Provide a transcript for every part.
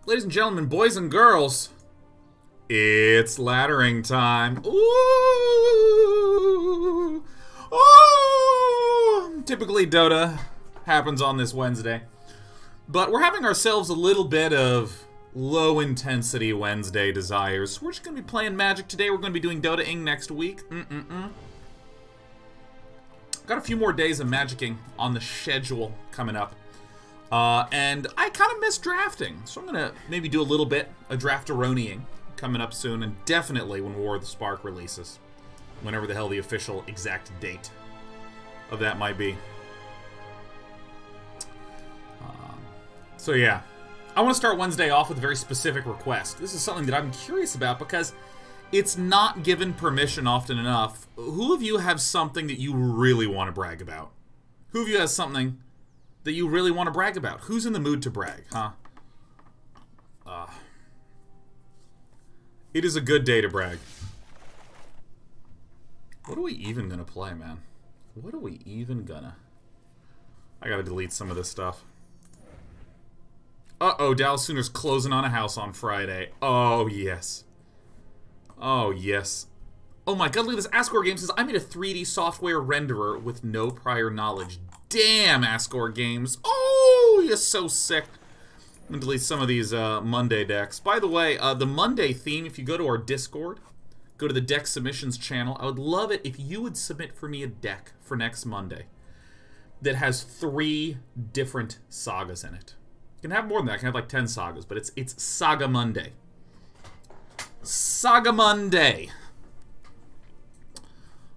Ladies and gentlemen, boys and girls, it's laddering time. Ooh! Ooh! Typically, Dota happens on this Wednesday. But we're having ourselves a little bit of low-intensity Wednesday desires. We're just going to be playing Magic today. We're going to be doing Dota-ing next week. Got a few more days of Magicking on the schedule coming up. And I kind of miss drafting, so I'm going to maybe do a little bit of drafteroniing coming up soon, and definitely when War of the Spark releases, whenever the hell the official exact date of that might be. So yeah, I want to start Wednesday off with a very specific request. This is something that I'm curious about because it's not given permission often enough. Who of you have something that you really want to brag about? Who of you has something that you really want to brag about? Who's in the mood to brag, huh? It is a good day to brag. What are we even gonna play, man? What are we even gonna... I gotta delete some of this stuff. Uh-oh, Dallas Sooners closing on a house on Friday. Oh, yes. Oh, yes. Oh my god, look at this. Ascor Games says, I made a 3D software renderer with no prior knowledge. Damn, Ascor Games. Oh, you're so sick. I'm going to delete some of these Monday decks. By the way, the Monday theme, if you go to our Discord, go to the deck submissions channel, I would love it if you would submit for me a deck for next Monday that has 3 different sagas in it. You can have more than that. I can have like 10 sagas, but it's Saga Monday. Saga Monday.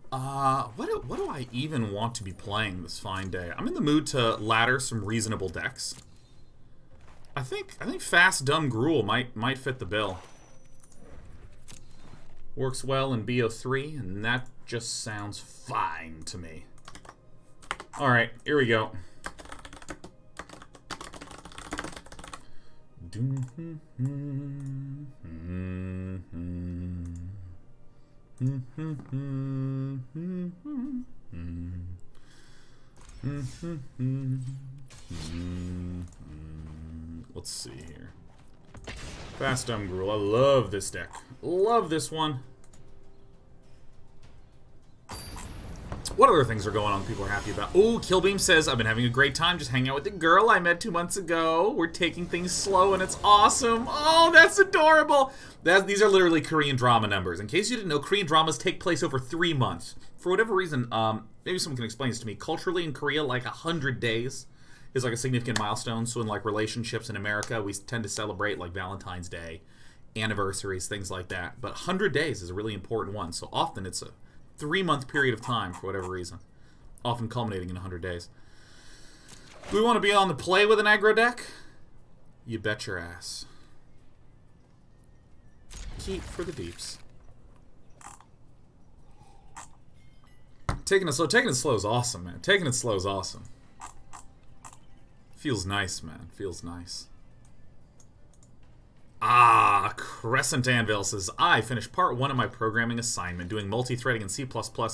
What do I even want to be playing this fine day? I'm in the mood to ladder some reasonable decks. I think Fast Dumb Gruul might fit the bill. Works well in Bo3, and that just sounds fine to me. All right, here we go. Let's see here. Fast Dumb Gruul. I love this deck. Love this one. What other things are going on that people are happy about? Oh, Killbeam says, I've been having a great time just hanging out with the girl I met 2 months ago. We're taking things slow and it's awesome. Oh, that's adorable. These are literally Korean drama numbers. In case you didn't know, Korean dramas take place over 3 months. For whatever reason, maybe someone can explain this to me. Culturally in Korea, like 100 days is like a significant milestone. So in like relationships in America, we tend to celebrate like Valentine's Day, anniversaries, things like that. But 100 days is a really important one. So often it's a 3-month period of time for whatever reason, often culminating in 100 days. Do we want to be on the play with an aggro deck? You bet your ass. Keep for the deeps. Taking it slow is awesome, man. Taking it slow is awesome. Feels nice, man. Feels nice. Ah, Crescent Anvil says, I finished part 1 of my programming assignment, doing multi-threading in C++.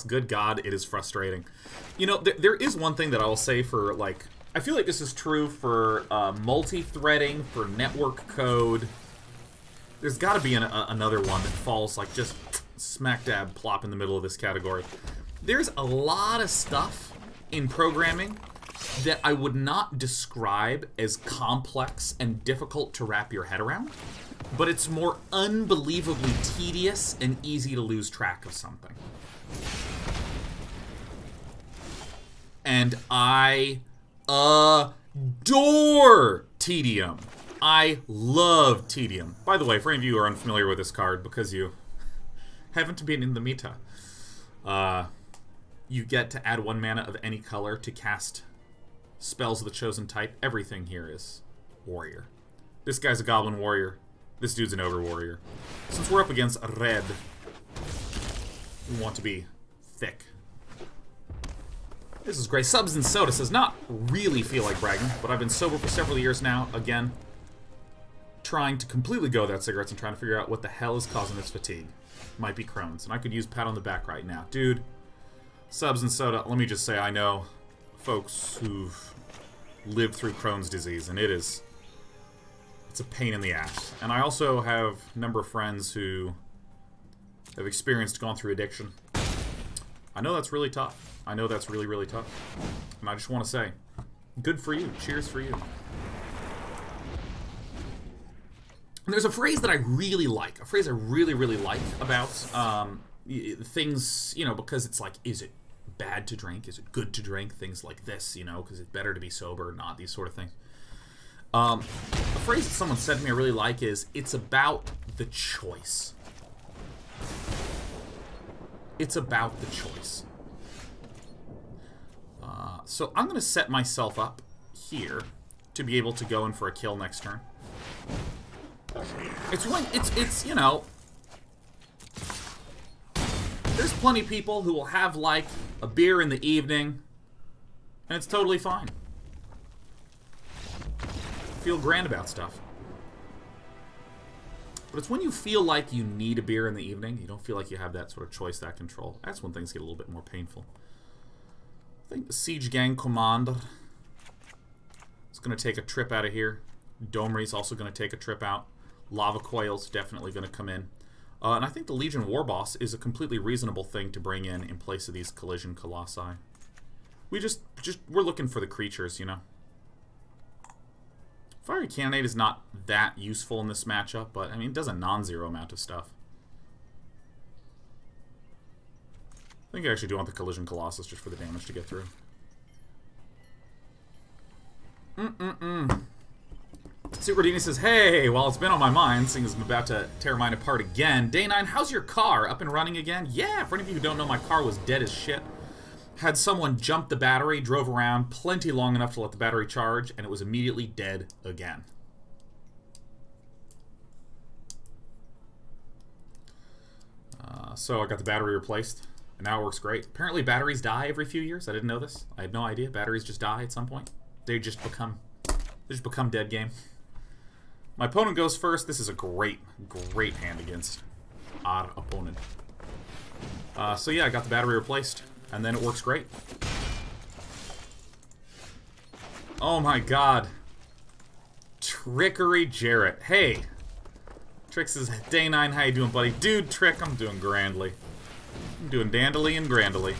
Good God, it is frustrating. You know, there is one thing that I will say for, like, I feel like this is true for multi-threading, for network code. There's got to be another one that falls, like, just smack dab plop in the middle of this category. There's a lot of stuff in programming that I would not describe as complex and difficult to wrap your head around, but it's more unbelievably tedious and easy to lose track of something. And I adore tedium. I love tedium. By the way, for any of you who are unfamiliar with this card, because you haven't been in the meta, you get to add 1 mana of any color to cast spells of the chosen type. Everything here is warrior. This guy's a Goblin Warrior. This dude's an Ogre Warrior. Since we're up against red, we want to be thick. This is great. Subs and Soda says, not really feel like bragging, but I've been sober for several years now. Again, trying to completely go without cigarettes and trying to figure out what the hell is causing this fatigue. Might be Crohn's, and I could use a pat on the back right now. Dude, Subs and Soda, let me just say, I know folks who've lived through Crohn's disease, and it's It's a pain in the ass. And I also have a number of friends who have gone through addiction. I know that's really tough. I know that's really, really tough. And I just want to say, good for you. Cheers for you. And there's a phrase that I really like. A phrase I really, really like about things, you know, because it's like, is it bad to drink? Is it good to drink? Things like this, you know, because it's better to be sober, not these sort of things. A phrase that someone said to me I really like is, it's about the choice. It's about the choice. So I'm going to set myself up here to be able to go in for a kill next turn. It's you know, there's plenty of people who will have, like, a beer in the evening, and it's totally fine. Feel grand about stuff. But it's when you feel like you need a beer in the evening, you don't feel like you have that sort of choice, that control. That's when things get a little bit more painful. I think the Siege Gang Commander is going to take a trip out of here. Domri's also going to take a trip out. Lava Coil's definitely going to come in. And I think the Legion Warboss is a completely reasonable thing to bring in place of these Collision Colossi. We're looking for the creatures, you know. Fiery Cannonade is not that useful in this matchup, but, I mean, it does a non-zero amount of stuff. I think I actually do want the Collision Colossus just for the damage to get through. Superdini says, hey, well, it's been on my mind, seeing as I'm about to tear mine apart again. Day 9, how's your car? Up and running again? Yeah, for any of you who don't know, my car was dead as shit. Had someone jump the battery, drove around plenty long enough to let the battery charge, and it was immediately dead again. So I got the battery replaced, and now it works great. Apparently batteries die every few years. I didn't know this. I had no idea. Batteries just die at some point. They just become dead game. My opponent goes first. This is a great hand against our opponent. So yeah, I got the battery replaced, and then it works great. Oh my god. Trickery Jarrett. Hey. Trick says, Day 9, how you doing, buddy? Dude, Trick, I'm doing grandly. I'm doing dandily and grandly.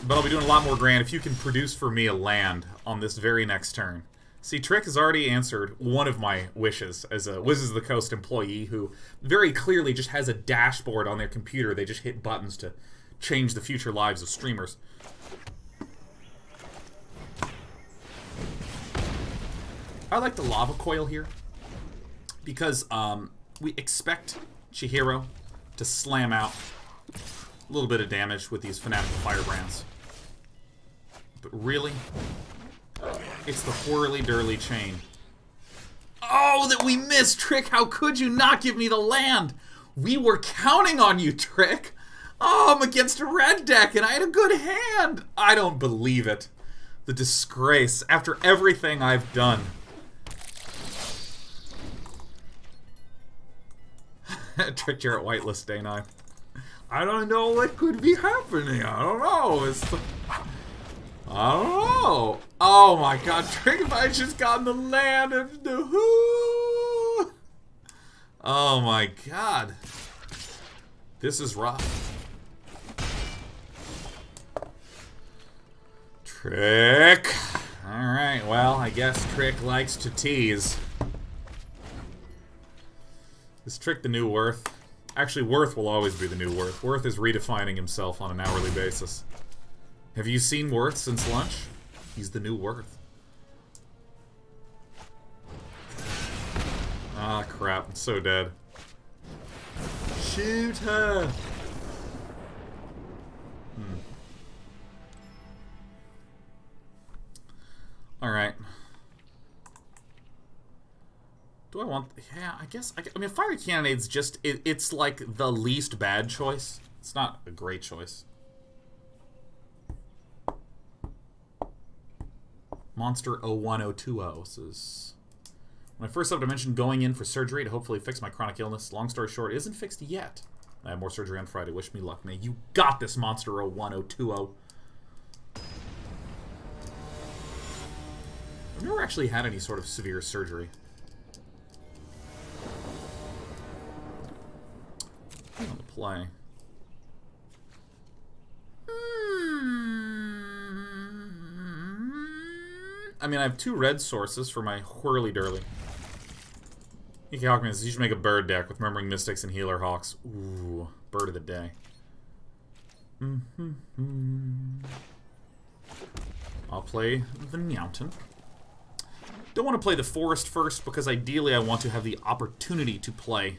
But I'll be doing a lot more grand if you can produce for me a land on this very next turn. See, Trick has already answered one of my wishes as a Wizards of the Coast employee who very clearly just has a dashboard on their computer. They just hit buttons to change the future lives of streamers. I like the Lava Coil here because we expect Chihiro to slam out a little bit of damage with these Fanatical Firebrands. But really, it's the whirly-durly chain. Oh, that we missed, Trick! How could you not give me the land? We were counting on you, Trick! Oh, I'm against a red deck, and I had a good hand! I don't believe it. The disgrace, after everything I've done. Trick Jarrett whitelist, Day 9. I don't know what could be happening. I don't know. I don't know. Oh my god, Trick, if I just gotten the land of the who. Oh my god. This is rough. Trick. Alright, well, I guess Trick likes to tease. Is Trick the new Worth? Actually, Worth will always be the new Worth. Worth is redefining himself on an hourly basis. Have you seen Worth since lunch? He's the new Worth. Ah, crap. I'm so dead. Shoot her! Alright. Do I want... Yeah, I guess... I mean, Fiery Cannonade's just... It's like the least bad choice. It's not a great choice. Monster 01020 says... When I first up, I mentioned going in for surgery to hopefully fix my chronic illness. Long story short, it isn't fixed yet. I have more surgery on Friday. Wish me luck, man. You got this, Monster 01020. I've never actually had any sort of severe surgery. play? I mean, I have 2 red sources for my whirly-durly. Ike Hawkman says you should make a bird deck with Remembering Mystics and Healer Hawks. Ooh, bird of the day. I'll play the Mountain. Don't want to play the Forest first because ideally I want to have the opportunity to play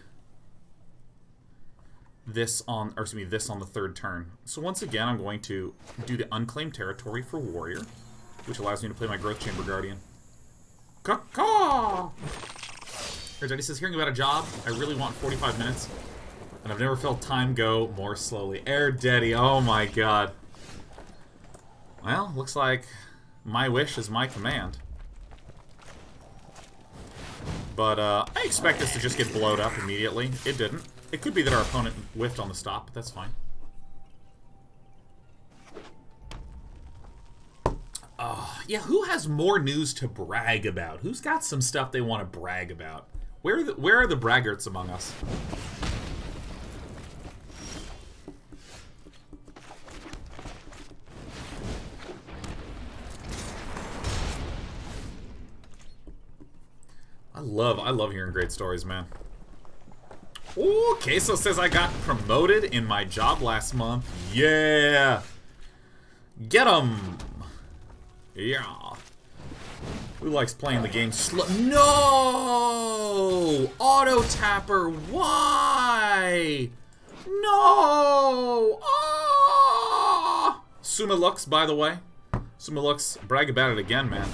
this on, or excuse me, this on the 3rd turn. So once again, I'm going to do the Unclaimed Territory for Warrior, which allows me to play my Growth Chamber Guardian. Caw-caw! Air Daddy says, hearing about a job, I really want 45 minutes, and I've never felt time go more slowly. Air Daddy, oh my god. Well, looks like my wish is my command. But, I expect this to just get blowed up immediately. It didn't. It could be that our opponent whiffed on the stop, but that's fine. Yeah, who has more news to brag about? Who's got some stuff they want to brag about? Where are the braggarts among us? I love hearing great stories, man. Ooh, Queso says I got promoted in my job last month. Yeah! Get 'em! Yeah. Who likes playing the game slow? No! Auto-tapper, why? No! Ah! Suma Lux, by the way. Suma Lux, brag about it again, man.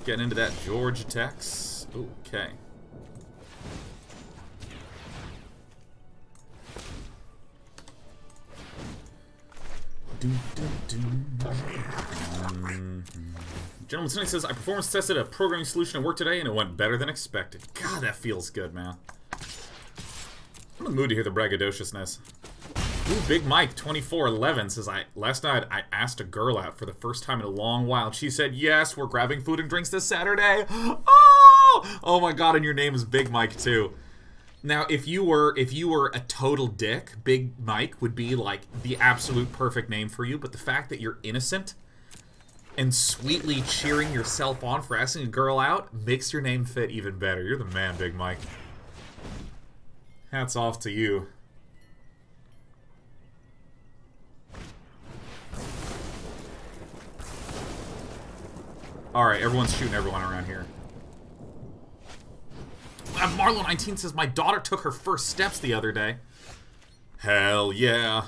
Getting into that Georgia Tex. Okay. Gentleman Sunny says, I performance tested a programming solution at work today and it went better than expected. God, that feels good, man. I'm in the mood to hear the braggadociousness. Ooh, Big Mike 2411 says, last night I asked a girl out for the first time in a long while. She said, yes, we're grabbing food and drinks this Saturday. Oh my god, and your name is Big Mike too. Now, if you were a total dick, Big Mike would be like the absolute perfect name for you, but the fact that you're innocent and sweetly cheering yourself on for asking a girl out makes your name fit even better. You're the man, Big Mike. Hats off to you. Alright, everyone's shooting everyone around here. Marlo19 says, my daughter took her first steps the other day. Hell yeah.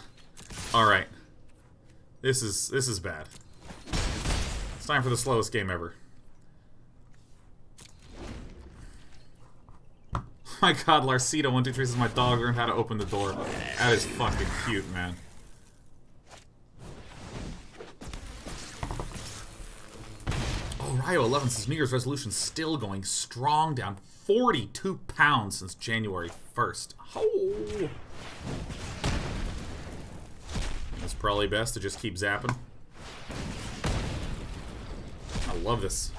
Alright. This is bad. It's time for the slowest game ever. My god, Larcito123 says, my dog learned how to open the door. That is fucking cute, man. Oh, Ryo11 says, New Year's resolution still going strong, down 42 pounds since January 1st. Oh! It's probably best to just keep zapping. I love this.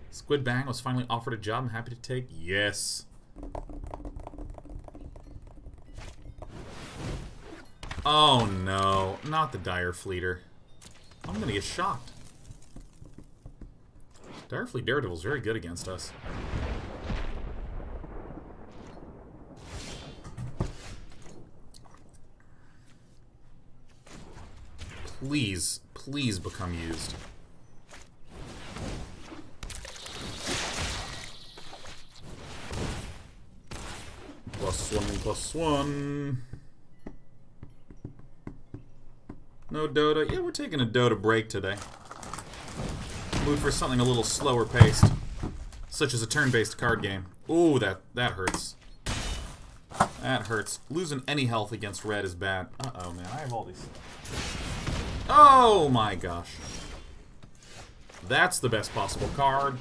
Squid Bang was finally offered a job I'm happy to take. Yes. Oh no, not the Dire Fleeter. I'm gonna get shocked. Dire Fleet Daredevil's very good against us. Please, please become used. +1/+1. No Dota. Yeah, we're taking a Dota break today. Mood for something a little slower paced, such as a turn-based card game. Ooh, that hurts. That hurts. Losing any health against red is bad. Uh-oh, man. I have all these. Oh, my gosh. That's the best possible card.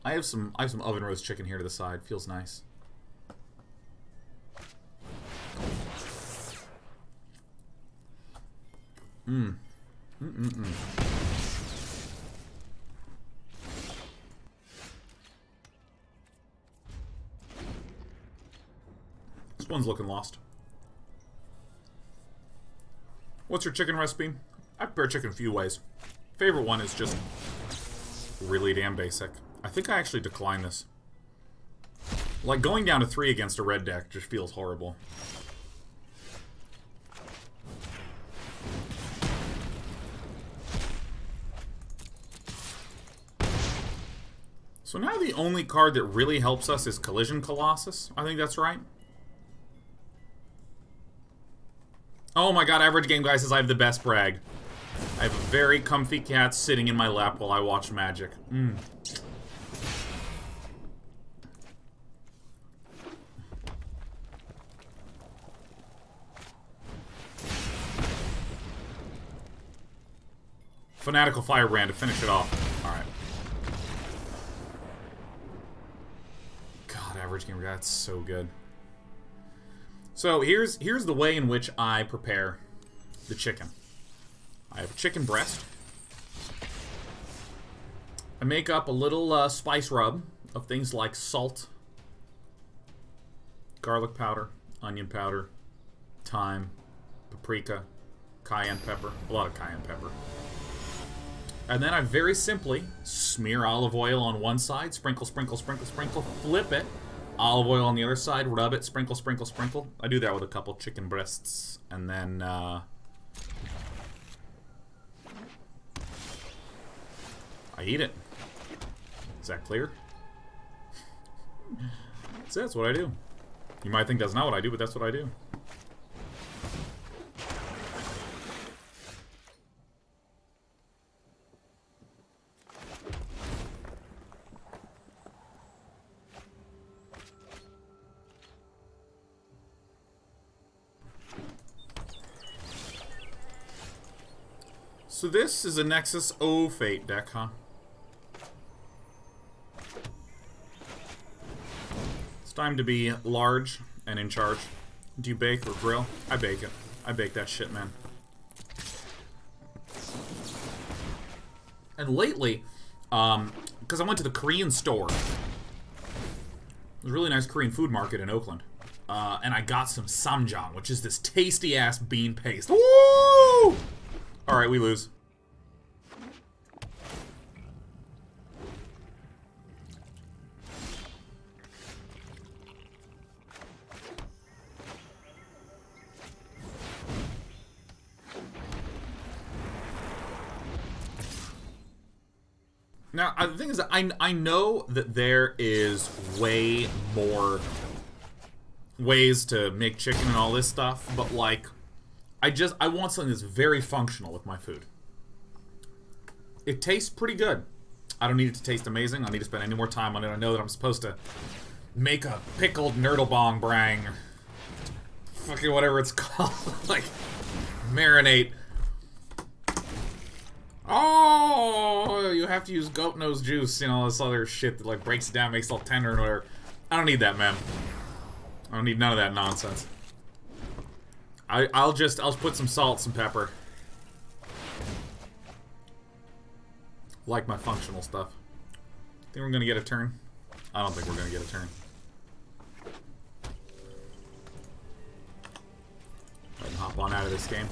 I have some oven roast chicken here to the side. Feels nice. This one's looking lost. What's your chicken recipe? I prepare chicken a few ways. Favorite one is just really damn basic. I think I actually decline this. Like, going down to 3 against a red deck just feels horrible. So now the only card that really helps us is Collision Colossus. I think that's right. Oh my god, Average Game Guy says I have the best brag. I have a very comfy cat sitting in my lap while I watch Magic. Fanatical Firebrand to finish it off. Alright. God, Average Game Guy, that's so good. So here's the way in which I prepare the chicken. I have a chicken breast. I make up a little spice rub of things like salt, garlic powder, onion powder, thyme, paprika, cayenne pepper, a lot of cayenne pepper. And then I very simply smear olive oil on one side, sprinkle, sprinkle, sprinkle, sprinkle, flip it. Olive oil on the other side, rub it, sprinkle, sprinkle, sprinkle. I do that with a couple chicken breasts. And then, I eat it. Is that clear? So that's what I do. You might think that's not what I do, but that's what I do. So this is a Nexus O Fate deck, huh? It's time to be large and in charge. Do you bake or grill? I bake it. I bake that shit, man. And lately, because I went to the Korean store. There's a really nice Korean food market in Oakland. And I got some samjang, which is this tasty-ass bean paste. Woo! Alright, we lose. Now, the thing is, I know that there is way more ways to make chicken and all this stuff, but, like, I want something that's very functional with my food. It tastes pretty good. I don't need it to taste amazing. I don't need to spend any more time on it. I know that I'm supposed to make a pickled nerdlebong brang. Fucking whatever it's called. Like, marinate. Oh, you have to use goat nose juice, you know, all this other shit that, like, breaks it down, makes it all tender and whatever. I don't need that, man. I don't need none of that nonsense. I'll just put some salt, some pepper. Like my functional stuff. Think we're gonna get a turn? I don't think we're gonna get a turn. Go ahead and hop on out of this game.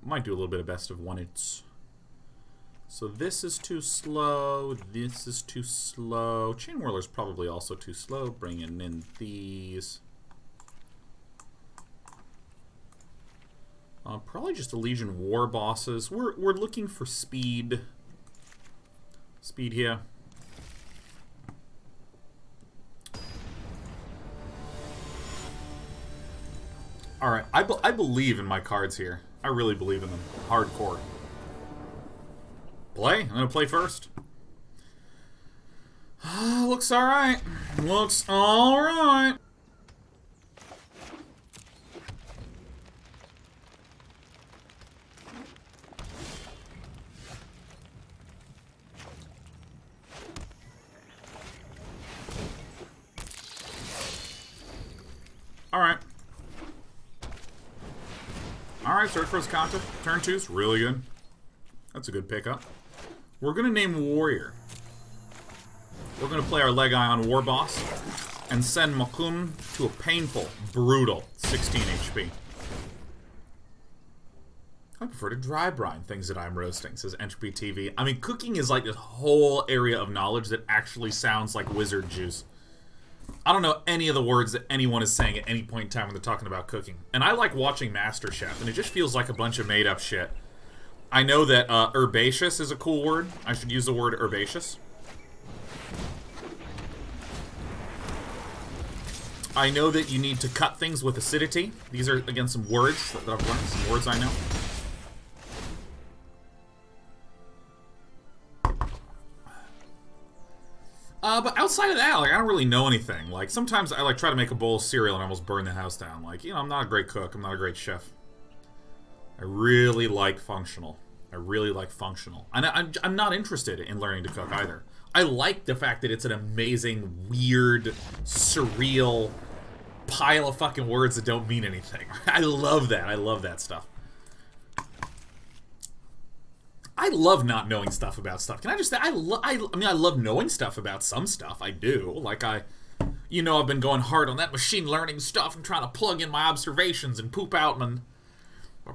Might do a little bit of best of one. So this is too slow. This is too slow. Chainwhirler's probably also too slow. Bringing in these. Probably just a Legion Warbosses. We're looking for speed. Speed here. All right, I believe in my cards here. I really believe in them. Hardcore. Play? I'm gonna play first. Looks alright. Looks alright. Alright. Alright, search for his counter. Turn 2's really good. That's a good pickup. We're gonna name Warrior. We're going to play our Legion Warboss and send Makun to a painful, brutal 16 HP. I prefer to dry brine things that I'm roasting, says Entropy TV. I mean, cooking is like this whole area of knowledge that actually sounds like wizard juice. I don't know any of the words that anyone is saying at any point in time when they're talking about cooking. And I like watching MasterChef, and it just feels like a bunch of made-up shit. I know that herbaceous is a cool word. I should use the word herbaceous. I know that you need to cut things with acidity. These are, again, some words that I've learned, some words I know. But outside of that, like, I don't really know anything. Like, sometimes I, like, try to make a bowl of cereal and I almost burn the house down. Like, you know, I'm not a great cook. I'm not a great chef. I really like functional. I really like functional. And I'm not interested in learning to cook either. I like the fact that it's an amazing, weird, surreal pile of fucking words that don't mean anything. I love that. I love that stuff. I love not knowing stuff about stuff. Can I just say, I mean, I love knowing stuff about some stuff. I do. Like, you know, I've been going hard on that machine learning stuff and trying to plug in my observations and poop out my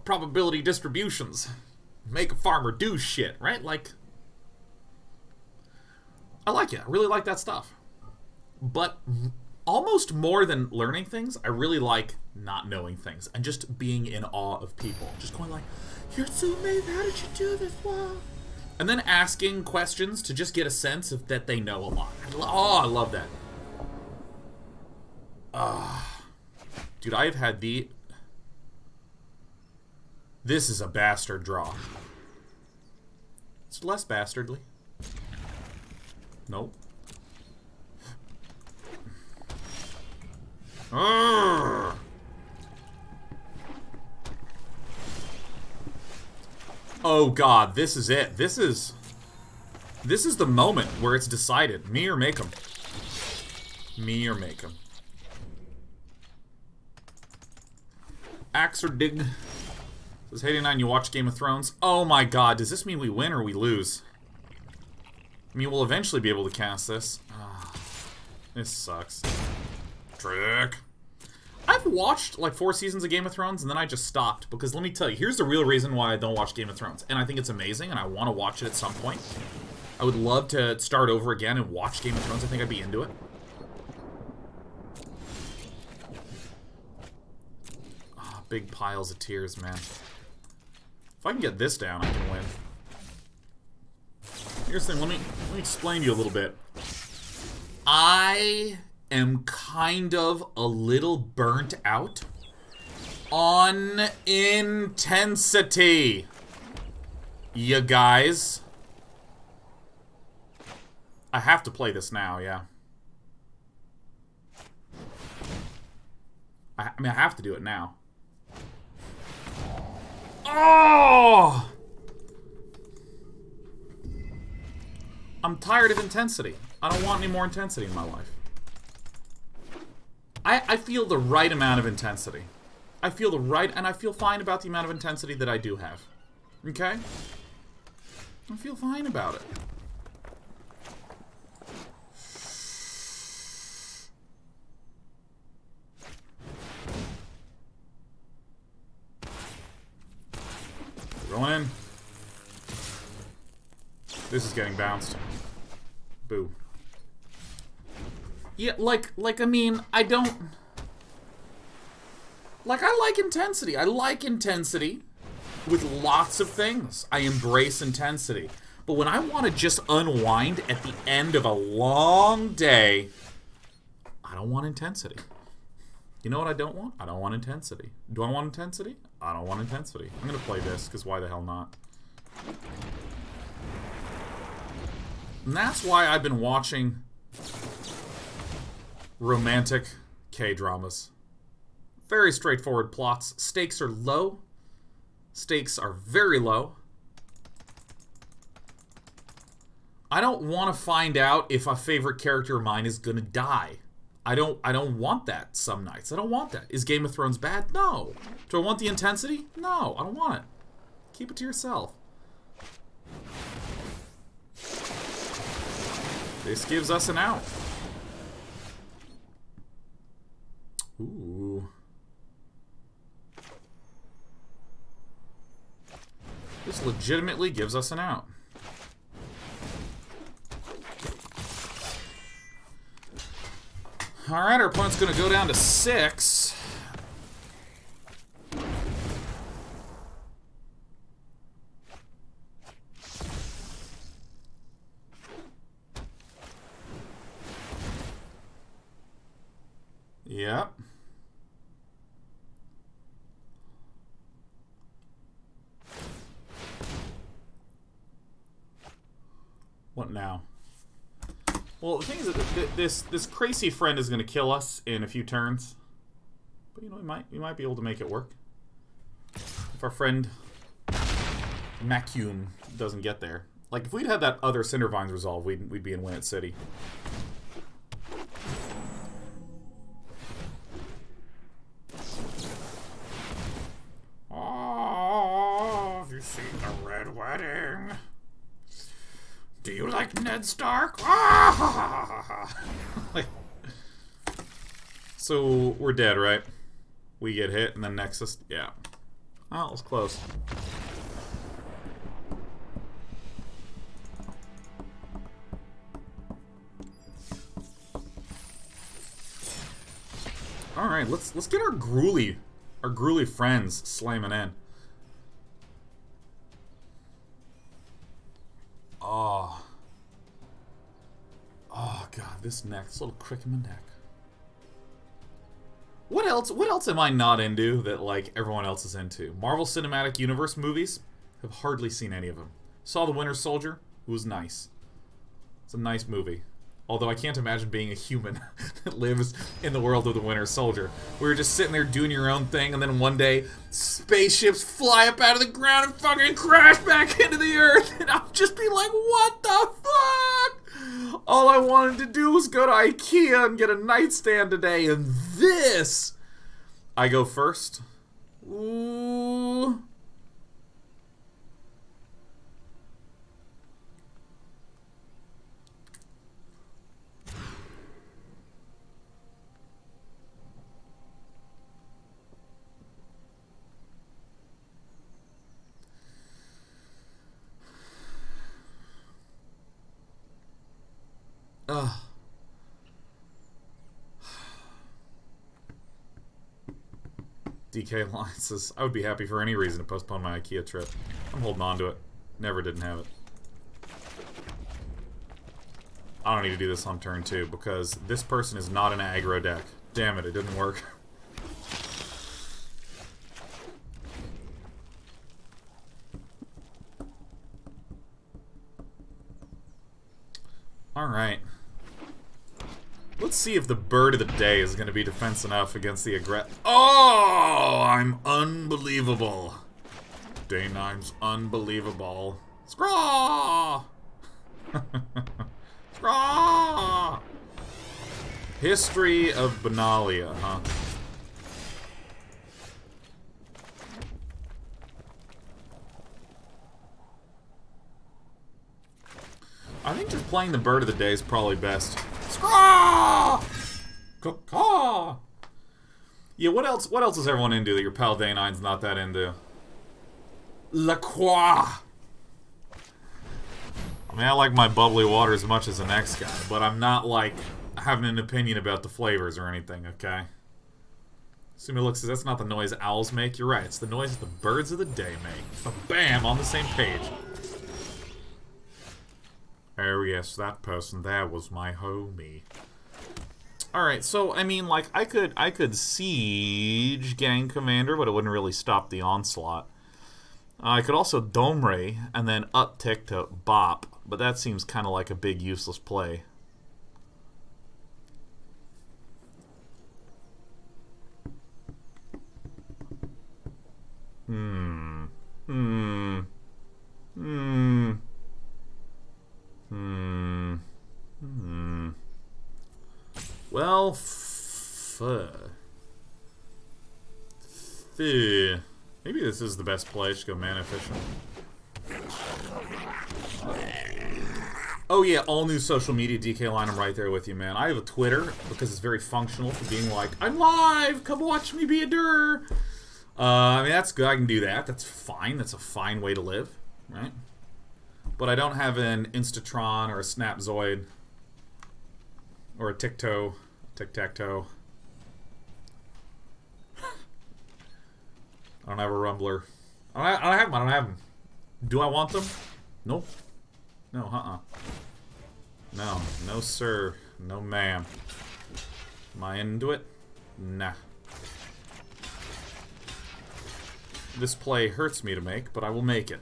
probability distributions. Make a farmer do shit, right? Like, I like it. I really like that stuff. But almost more than learning things, I really like not knowing things and just being in awe of people. Just going like, you're so amazing, how did you do this? Wow. And then asking questions to just get a sense of that they know a lot. Oh, I love that. Dude, I've had the... This is a bastard draw. It's less bastardly. Nope. Urgh. Oh god, this is it. This is the moment where it's decided. Me or make 'em. Me or make 'em. Axe or dig. Says Hey89, you watch Game of Thrones? Oh my god, does this mean we win or we lose? I mean, we'll eventually be able to cast this. This sucks. Trick. I've watched like 4 seasons of Game of Thrones and then I just stopped because let me tell you, here's the real reason why I don't watch Game of Thrones. And I think it's amazing and I want to watch it at some point. I would love to start over again and watch Game of Thrones. I think I'd be into it. Oh, big piles of tears, man. If I can get this down, I can win. Here's the thing, let me explain to you a little bit. I am kind of a little burnt out on intensity. You guys. I have to play this now, yeah. I mean, I have to do it now. Oh! I'm tired of intensity. I don't want any more intensity in my life. I feel the right amount of intensity. I feel the right, and I feel fine about the amount of intensity that I do have. Okay? I feel fine about it. We're going in. This is getting bounced. Boo. Yeah, like, I mean, I don't... Like, I like intensity. I like intensity with lots of things. I embrace intensity. But when I want to just unwind at the end of a long day, I don't want intensity. You know what I don't want? I don't want intensity. Do I want intensity? I don't want intensity. I'm going to play this, because why the hell not? And that's why I've been watching romantic K-dramas. Very straightforward plots. Stakes are low. Stakes are very low. I don't want to find out if a favorite character of mine is gonna die. I don't want that some nights. I don't want that. Is Game of Thrones bad? No. Do I want the intensity? No, I don't want it. Keep it to yourself. This gives us an out. Ooh. This legitimately gives us an out. Alright, our opponent's gonna go down to 6. Yep. What now? Well, the thing is that this crazy friend is going to kill us in a few turns. But you know, we might be able to make it work. If our friend Macume doesn't get there. Like, if we'd had that other Cindervines resolve, we'd be in Win It City. Oh, have you seen the Red Wedding? Do you like Ned Stark? So, we're dead, right? We get hit, and then Nexus... Yeah. Oh, it was close. Alright, let's get our Gruuly friends slamming in. Oh god, this little Crickman deck. What else am I not into that, like, everyone else is into? Marvel Cinematic Universe movies? Have hardly seen any of them. Saw The Winter Soldier. It was nice. It's a nice movie. Although I can't imagine being a human that lives in the world of the Winter Soldier. We were just sitting there doing your own thing, and then one day, spaceships fly up out of the ground and fucking crash back into the earth, and I'll just be like, what the fuck? All I wanted to do was go to IKEA and get a nightstand today, and this... I go first. Ooh... DK Alliance says, I would be happy for any reason to postpone my IKEA trip. I'm holding on to it. Never didn't have it. I don't need to do this on turn 2 because this person is not an aggro deck. Damn it, it didn't work. Alright. Let's see if the bird of the day is going to be defense enough against the Oh, I'm unbelievable. Day 9's unbelievable. Scraw! Scraw! History of Benalia, huh? I think just playing the bird of the day is probably best. Scraw! Caw! Yeah, what else is everyone into that your pal Day 9's not that into? La Croix! I mean, I like my bubbly water as much as the next guy, but I'm not, like, having an opinion about the flavors or anything, okay? Sumiluk says, that's not the noise owls make. You're right, it's the noise that the birds of the day make. So bam, on the same page. Oh yes, that person there was my homie. Alright, so, I mean, like, I could siege Gang Commander, but it wouldn't really stop the onslaught. I could also Domri, and then uptick to Bop, but that seems kind of like a big useless play. Well, maybe this is the best play. Just go mana efficient. Oh yeah, all new social media, DK Line, I'm right there with you, man. I have a Twitter because it's very functional for being like, I'm live, come watch me be a dir. I mean, that's good, I can do that. That's fine, that's a fine way to live, right? But I don't have an Instatron or a Snapzoid or a Tic-Tac-Toe. I don't have a Rumbler. I don't have them. Do I want them? Nope. No, No, no sir. No ma'am. Am I into it? Nah. This play hurts me to make, but I will make it.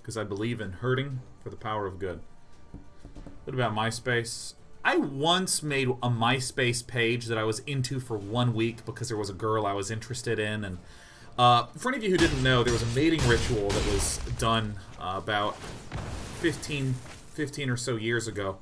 Because I believe in hurting for the power of good. What about MySpace? I once made a MySpace page that I was into for 1 week because there was a girl I was interested in, and for any of you who didn't know, there was a mating ritual that was done about 15 or so years ago.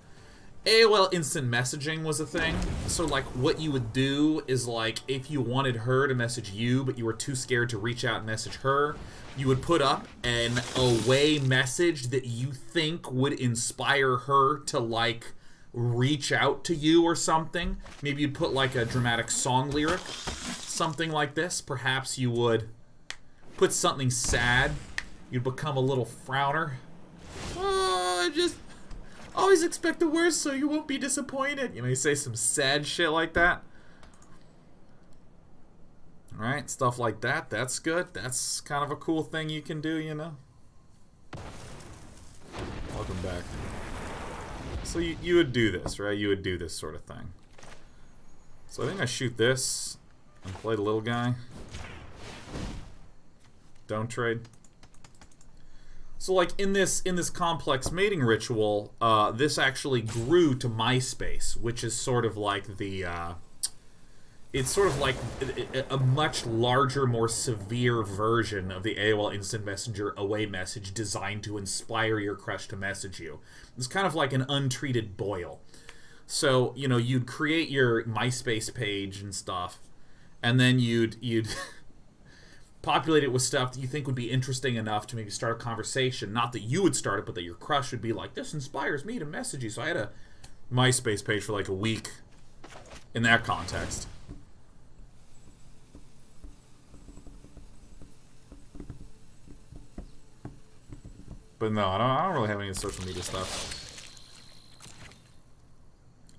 AOL Instant Messaging was a thing. So, like, what you would do is, like, if you wanted her to message you, but you were too scared to reach out and message her, you would put up an away message that you think would inspire her to, like, reach out to you or something. Maybe you'd put, like, a dramatic song lyric. Something like this. Perhaps you would put something sad. You'd become a little frowner. Oh, I just always expect the worst so you won't be disappointed. You know, you say some sad shit like that. Alright, stuff like that. That's good. That's kind of a cool thing you can do, you know. Welcome back. So you would do this, right? You would do this sort of thing. So I think I shoot this and play the little guy. Don't trade. So, like, in this complex mating ritual, this actually grew to MySpace, which is sort of like the, it's sort of like a much larger, more severe version of the AOL Instant Messenger away message designed to inspire your crush to message you. It's kind of like an untreated boil. So, you know, you'd create your MySpace page and stuff, and then you'd populate it with stuff that you think would be interesting enough to maybe start a conversation. Not that you would start it, but that your crush would be like, this inspires me to message you. So I had a MySpace page for like a week in that context. But no, I don't really have any social media stuff.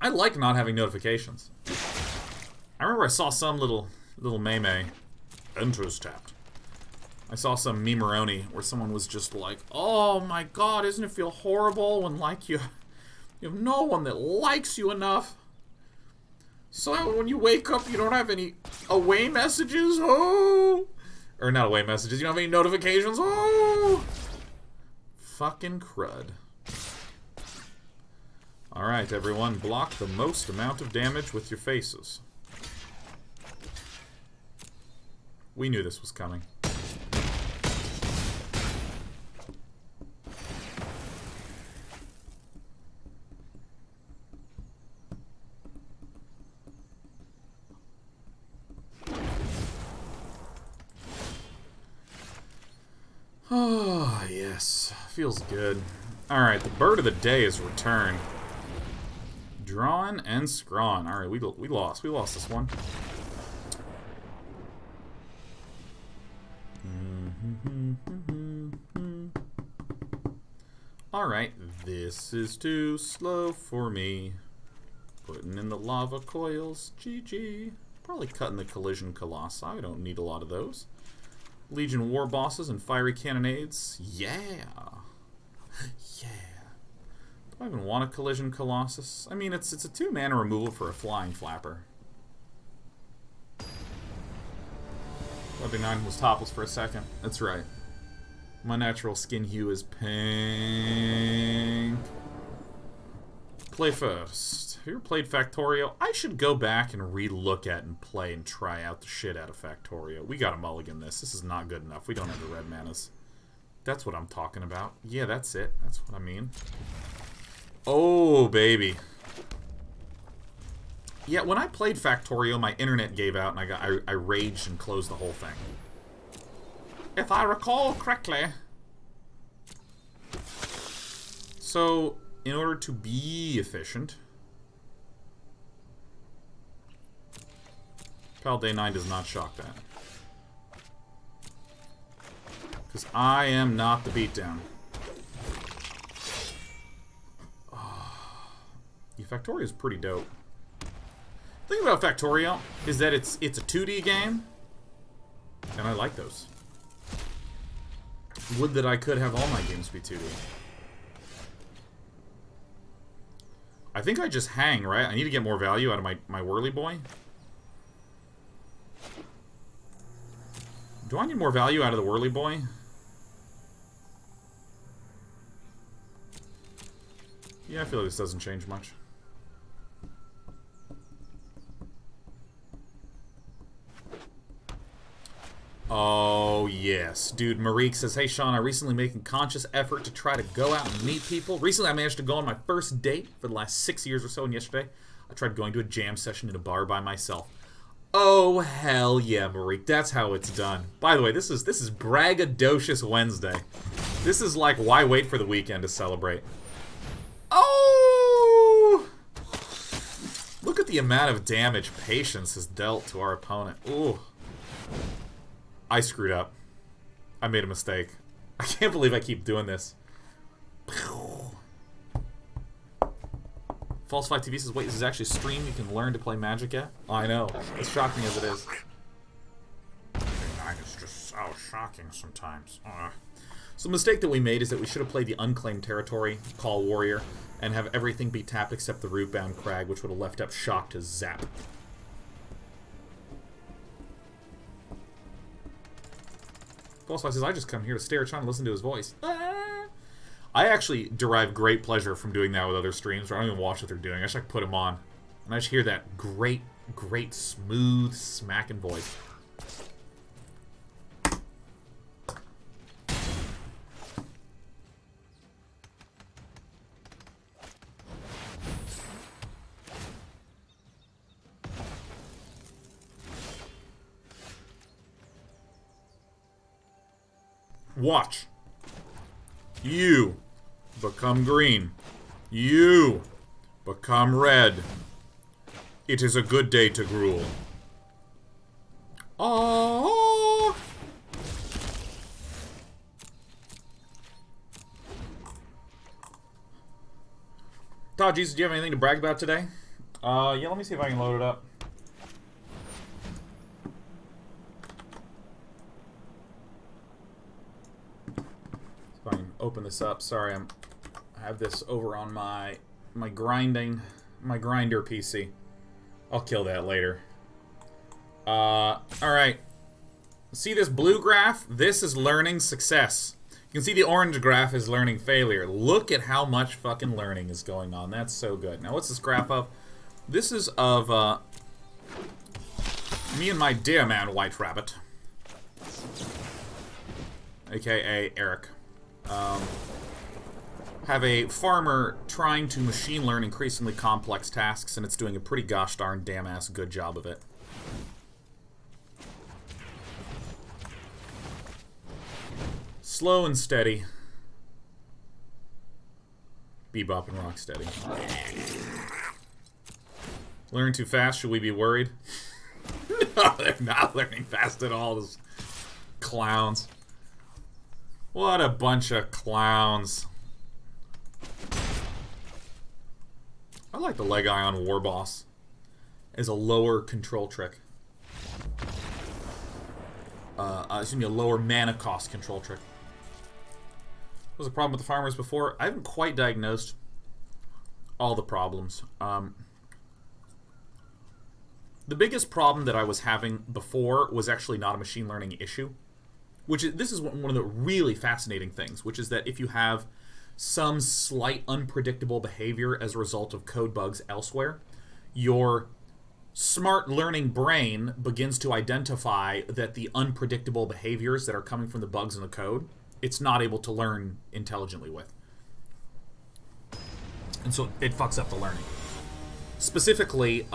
I like not having notifications. I remember I saw some little meme. Enters tapped. I saw some memeroni where someone was just like, oh my god, doesn't it feel horrible when, like, you have no one that likes you enough? So when you wake up, you don't have any away messages? Oh! Or not away messages, you don't have any notifications? Oh! Fucking crud. Alright, everyone, block the most amount of damage with your faces. We knew this was coming. Oh, yes. Feels good. Alright, the bird of the day is returned. Drawing and scrawling. Alright, we lost. We lost this one. Alright, this is too slow for me. Putting in the lava coils. GG. Probably cutting the collision colossi. I don't need a lot of those. Legion Warbosses and Fiery Cannonades. Yeah. Yeah. Do I even want a collision colossus? I mean, it's a 2-mana removal for a flying flapper. Webbing9 was topless for a second. That's right. My natural skin hue is pink. Play first. Have you ever played Factorio? I should go back and re-look at and play and try out the shit out of Factorio. We gotta mulligan this. This is not good enough. We don't have the red manas. That's what I'm talking about. Yeah, that's it. That's what I mean. Oh, baby. Yeah, when I played Factorio, my internet gave out and I raged and closed the whole thing. If I recall correctly. So, in order to be efficient... Pal Day 9 does not shock that. Because I am not the beatdown. Factorio is pretty dope. The thing about Factorio is that it's a 2D game, and I like those. Would that I could have all my games be 2D. I think I just hang, right? I need to get more value out of my Whirly Boy. Do I need more value out of the Whirly Boy? Yeah, I feel like this doesn't change much. Oh, yes. Dude, Marique says, hey, Sean, I recently made a conscious effort to try to go out and meet people. Recently, I managed to go on my first date for the last 6 years or so, and yesterday, I tried going to a jam session in a bar by myself. Oh, hell yeah, Marique. That's how it's done. By the way, this is braggadocious Wednesday. This is like, why wait for the weekend to celebrate? Oh! Look at the amount of damage Patience has dealt to our opponent. Ooh. I screwed up. I made a mistake. I can't believe I keep doing this. Falsify TV says, wait, this is actually a stream you can learn to play Magic at? Oh, I know. As shocking as it is. It's just so shocking sometimes. So the mistake that we made is that we should have played the Unclaimed Territory, Gruul Warrior, and have everything be tapped except the Rootbound Crag, which would have left up Shock to zap. Falsify says, I just come here to stare at Sean and listen to his voice. I actually derive great pleasure from doing that with other streams where I don't even watch what they're doing. I just like put them on. And I just hear that great, smooth, smacking voice. Watch. You become green. You become red. It is a good day to Gruul. Oh. Todd Jesus, do you have anything to brag about today? Yeah, let me see if I can load it up. If I can open this up. Sorry, I have this over on my grinder PC. I'll kill that later. Alright. See this blue graph? This is learning success. You can see the orange graph is learning failure. Look at how much fucking learning is going on. That's so good. Now, what's this graph of? This is of, me and my dear man, White Rabbit. AKA Eric. Have a farmer trying to machine learn increasingly complex tasks, and it's doing a pretty gosh darn damn ass good job of it. Slow and steady. Bebop and Rocksteady. Learn too fast, should we be worried? No, they're not learning fast at all, those clowns. What a bunch of clowns. I like the Leg Eye on Warboss as a lower control trick. Excuse me, a lower mana cost control trick. What was the problem with the farmers before? I haven't quite diagnosed all the problems. The biggest problem that I was having before was actually not a machine learning issue. This is one of the really fascinating things, which is that if you have some slight unpredictable behavior as a result of code bugs elsewhere, your smart learning brain begins to identify that the unpredictable behaviors that are coming from the bugs in the code, it's not able to learn intelligently with. And so it fucks up the learning. Specifically,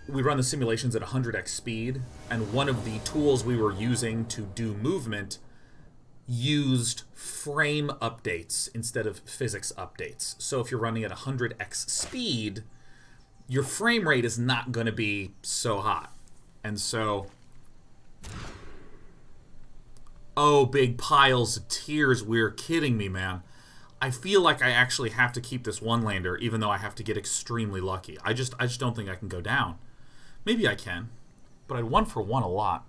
we run the simulations at 100x speed, and one of the tools we were using to do movement used frame updates instead of physics updates. So if you're running at 100x speed, your frame rate is not going to be so hot. And so... Oh, big piles of tears. We're kidding me, man. I feel like I actually have to keep this one-lander, even though I have to get extremely lucky. I just don't think I can go down. Maybe I can, but I'd 1-for-1 a lot.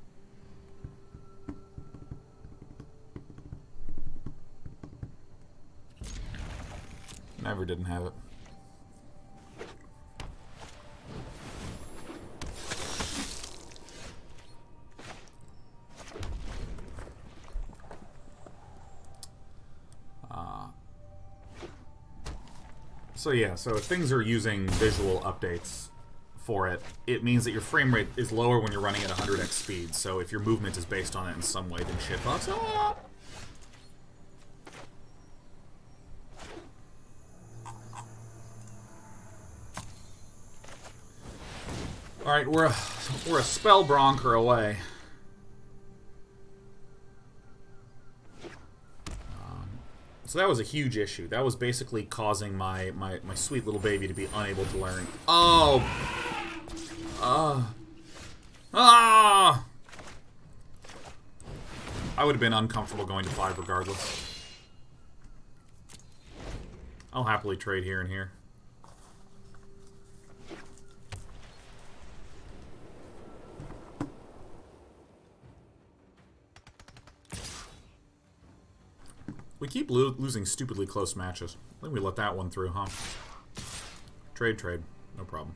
Never didn't have it. So yeah, so if things are using visual updates for it, it means that your frame rate is lower when you're running at 100x speed. So if your movement is based on it in some way, then shit fucks up. Alright, we're a Spellbreaker away. So that was a huge issue. That was basically causing my sweet little baby to be unable to learn. Oh! I would have been uncomfortable going to 5 regardless. I'll happily trade here and here. We keep losing stupidly close matches. I think we let that one through, huh? Trade. No problem.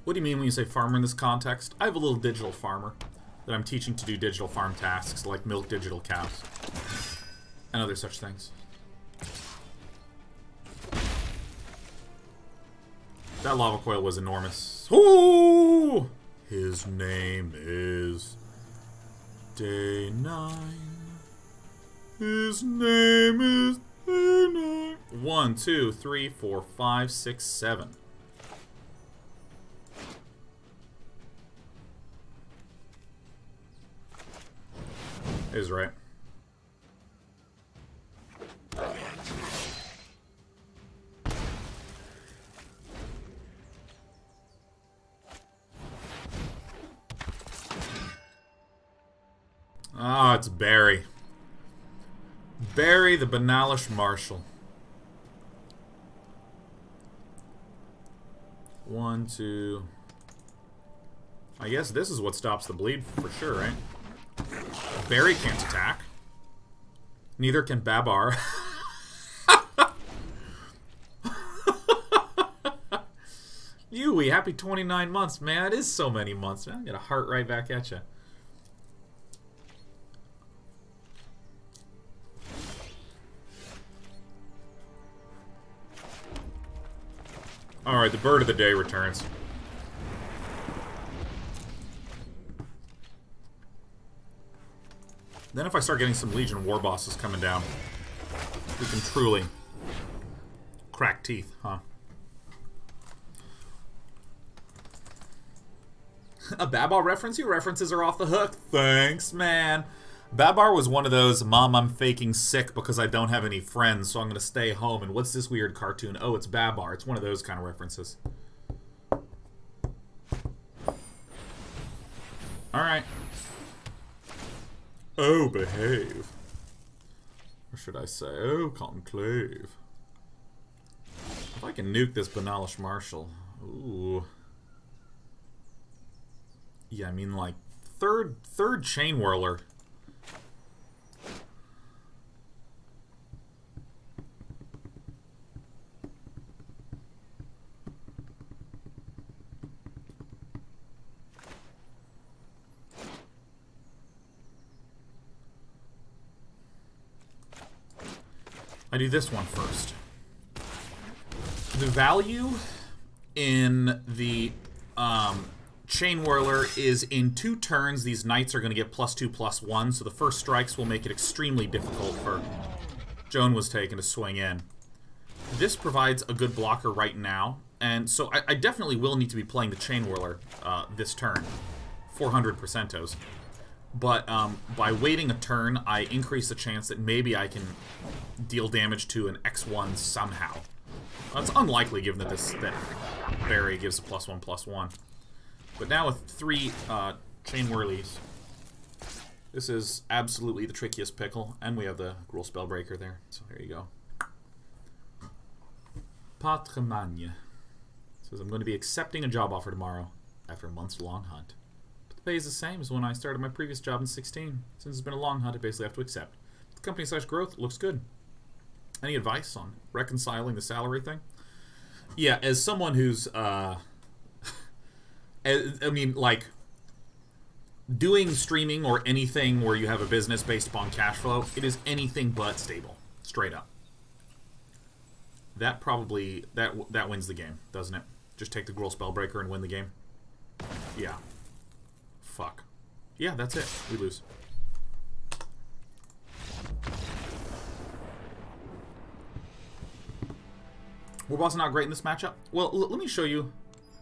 What do you mean when you say farmer in this context? I have a little digital farmer that I'm teaching to do digital farm tasks like milk digital cows and other such things. That Lava Coil was enormous. Ooh! His name is Day 9. His name is Day 9. 1, 2, 3, 4, 5, 6, 7. Is right. Ah, it's Barry. Barry the Banalish Marshal. 1, 2. I guess this is what stops the bleed for sure, right? Barry can't attack. Neither can Babar. Yui, happy 29 months, man. It is so many months, man. I get a heart right back at you. Alright, the bird of the day returns. Then if I start getting some Legion Warbosses coming down, we can truly crack teeth, huh? A Babar reference? Your references are off the hook. Thanks, man. Babar was one of those, Mom, I'm faking sick because I don't have any friends, so I'm going to stay home. And what's this weird cartoon? Oh, it's Babar. It's one of those kind of references. Alright. Oh, behave. Or should I say, oh, conclave. If I can nuke this Banalish Marshal. Ooh. Yeah, I mean, like, third Chainwhirler. I do this one first. The value in the Chainwhirler is in 2 turns, these knights are going to get +2/+1, so the first strikes will make it extremely difficult for Joan was taken to swing in. This provides a good blocker right now, and so I definitely will need to be playing the Chainwhirler this turn. 400%os. But by waiting a turn, I increase the chance that maybe I can deal damage to an X1 somehow. It's unlikely given that that Barry gives a +1/+1. But now with 3 Chainwhirlies, this is absolutely the trickiest pickle, and we have the Gruul Spellbreaker there, so there you go. Patremagne says, I'm going to be accepting a job offer tomorrow after a months-long hunt. But the pay is the same as when I started my previous job in 16. Since it's been a long hunt, I basically have to accept. The company/growth looks good. Any advice on reconciling the salary thing? Yeah, as someone who's, I mean, like, doing streaming or anything where you have a business based upon cash flow, it is anything but stable. Straight up. That probably, that wins the game, doesn't it? Just take the Gruul Spellbreaker and win the game? Yeah. Fuck. Yeah, that's it. We lose. Warboss not great in this matchup. Well, let me show you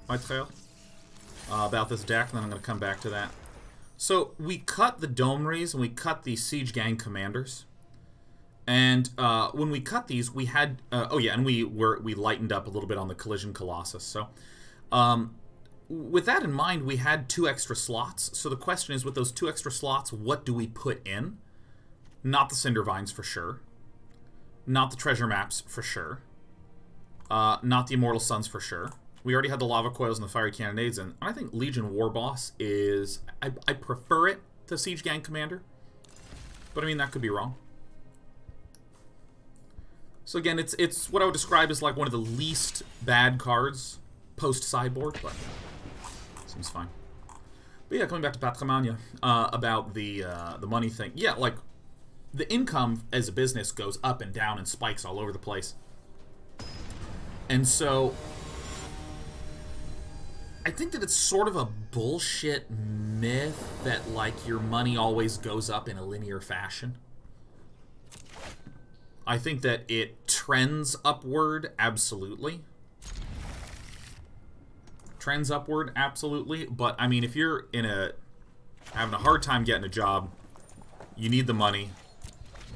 my trail about this deck, and then I'm going to come back to that. So, we cut the Domris, and we cut the Siege Gang Commanders. And when we cut these, we had... oh yeah, and we lightened up a little bit on the Collision Colossus. So, with that in mind, we had 2 extra slots. So the question is, with those 2 extra slots, what do we put in? Not the Cindervines, for sure. Not the Treasure Maps, for sure. Not the Immortal Suns, for sure. We already had the Lava Coils and the Fiery Cannonades, and I think Legion Warboss is... I prefer it to Siege Gang Commander. But, I mean, that could be wrong. So again, it's what I would describe as like one of the least bad cards post-sideboard, but seems fine. But yeah, coming back to Patremagne, about the money thing. Yeah, like, the income as a business goes up and down and spikes all over the place. And so, I think that it's sort of a bullshit myth that, like, your money always goes up in a linear fashion. I think that it trends upward, absolutely. Trends upward, absolutely. But, I mean, if you're having a hard time getting a job, you need the money,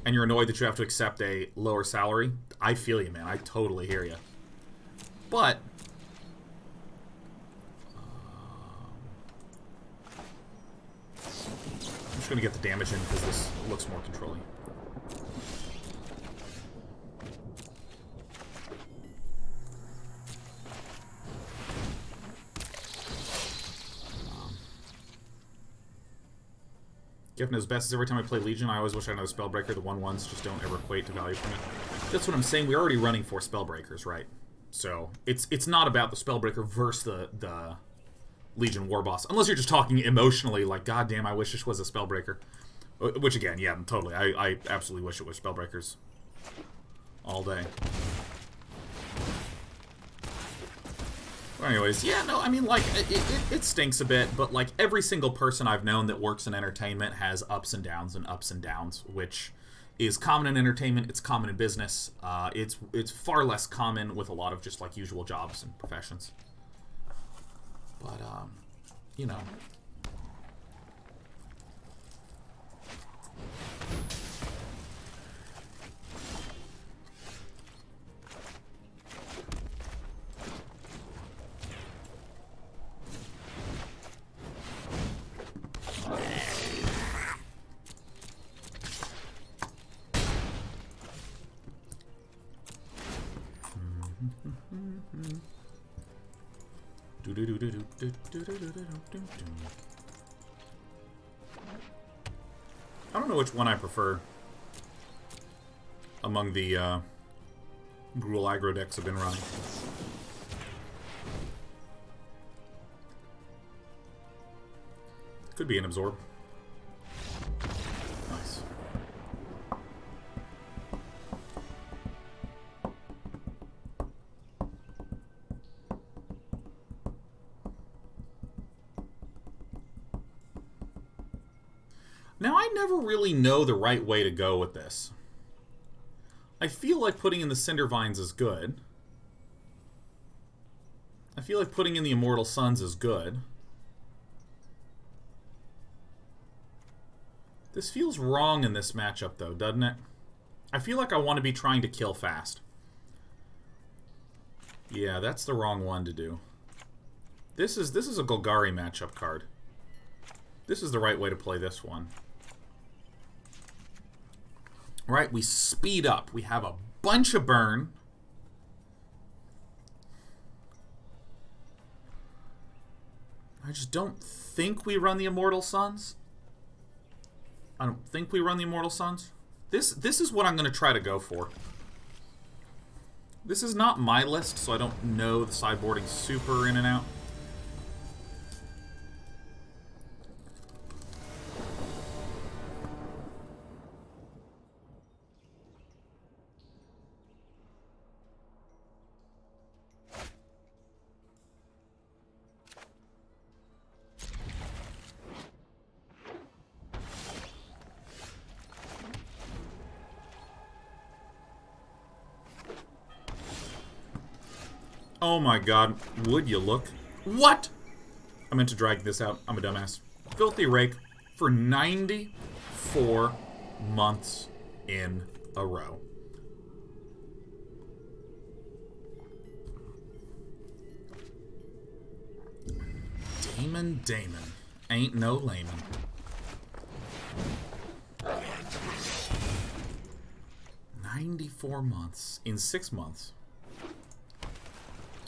and you're annoyed that you have to accept a lower salary, I feel you, man. I totally hear you. But... I'm just going to get the damage in because this looks more controlling. Giffen is best as every time I play Legion, I always wish I had another Spellbreaker. The 1/1s just don't ever equate to value for me. That's what I'm saying. We're already running 4 Spellbreakers, right? So it's not about the Spellbreaker versus the Legion Warboss. Unless you're just talking emotionally, like, God damn, I wish this was a Spellbreaker. Which, again, yeah, totally. I absolutely wish it was Spellbreakers all day. Anyways, yeah, no, I mean, like, it stinks a bit, but, like, every single person I've known that works in entertainment has ups and downs, which is common in entertainment, it's common in business, it's far less common with a lot of just, like, usual jobs and professions. But, you know... I don't know which one I prefer among the Gruul aggro decks I've been running. Could be an absorb. Nice. Now, I never really know the right way to go with this. I feel like putting in the Cindervines is good. I feel like putting in the Immortal Suns is good. This feels wrong in this matchup, though, doesn't it? I feel like I want to be trying to kill fast. Yeah, that's the wrong one to do. This is a Golgari matchup card. This is the right way to play this one. Right, we speed up. We have a bunch of burn. I just don't think we run the Immortal Suns. I don't think we run the Immortal Suns. This is what I'm going to try to go for. This is not my list, so I don't know the sideboarding super in and out. Oh my god, would you look? What? I meant to drag this out. I'm a dumbass. Filthy Rake for 94 months in a row. Damon. Ain't no layman. 94 months. In 6 months.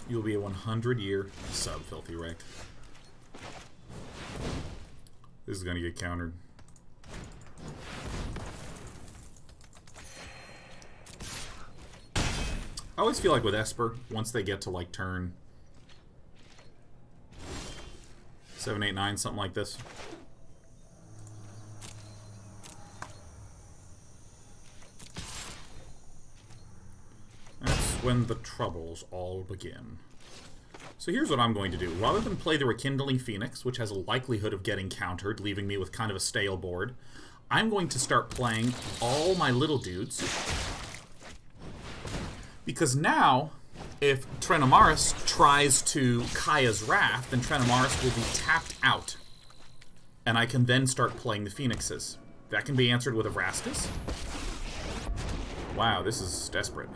You'll be a 100-year sub, Filthy Rake. This is gonna get countered. I always feel like with Esper, once they get to like turn 7, 8, 9, something like this. When the troubles all begin. So here's what I'm going to do. Rather than play the Rekindling Phoenix, which has a likelihood of getting countered, leaving me with kind of a stale board, I'm going to start playing all my little dudes. Because now, if Trenamaris tries to Kaya's Wrath, then Trenamaris will be tapped out. And I can then start playing the Phoenixes. That can be answered with a Vraska's. Wow, this is desperate.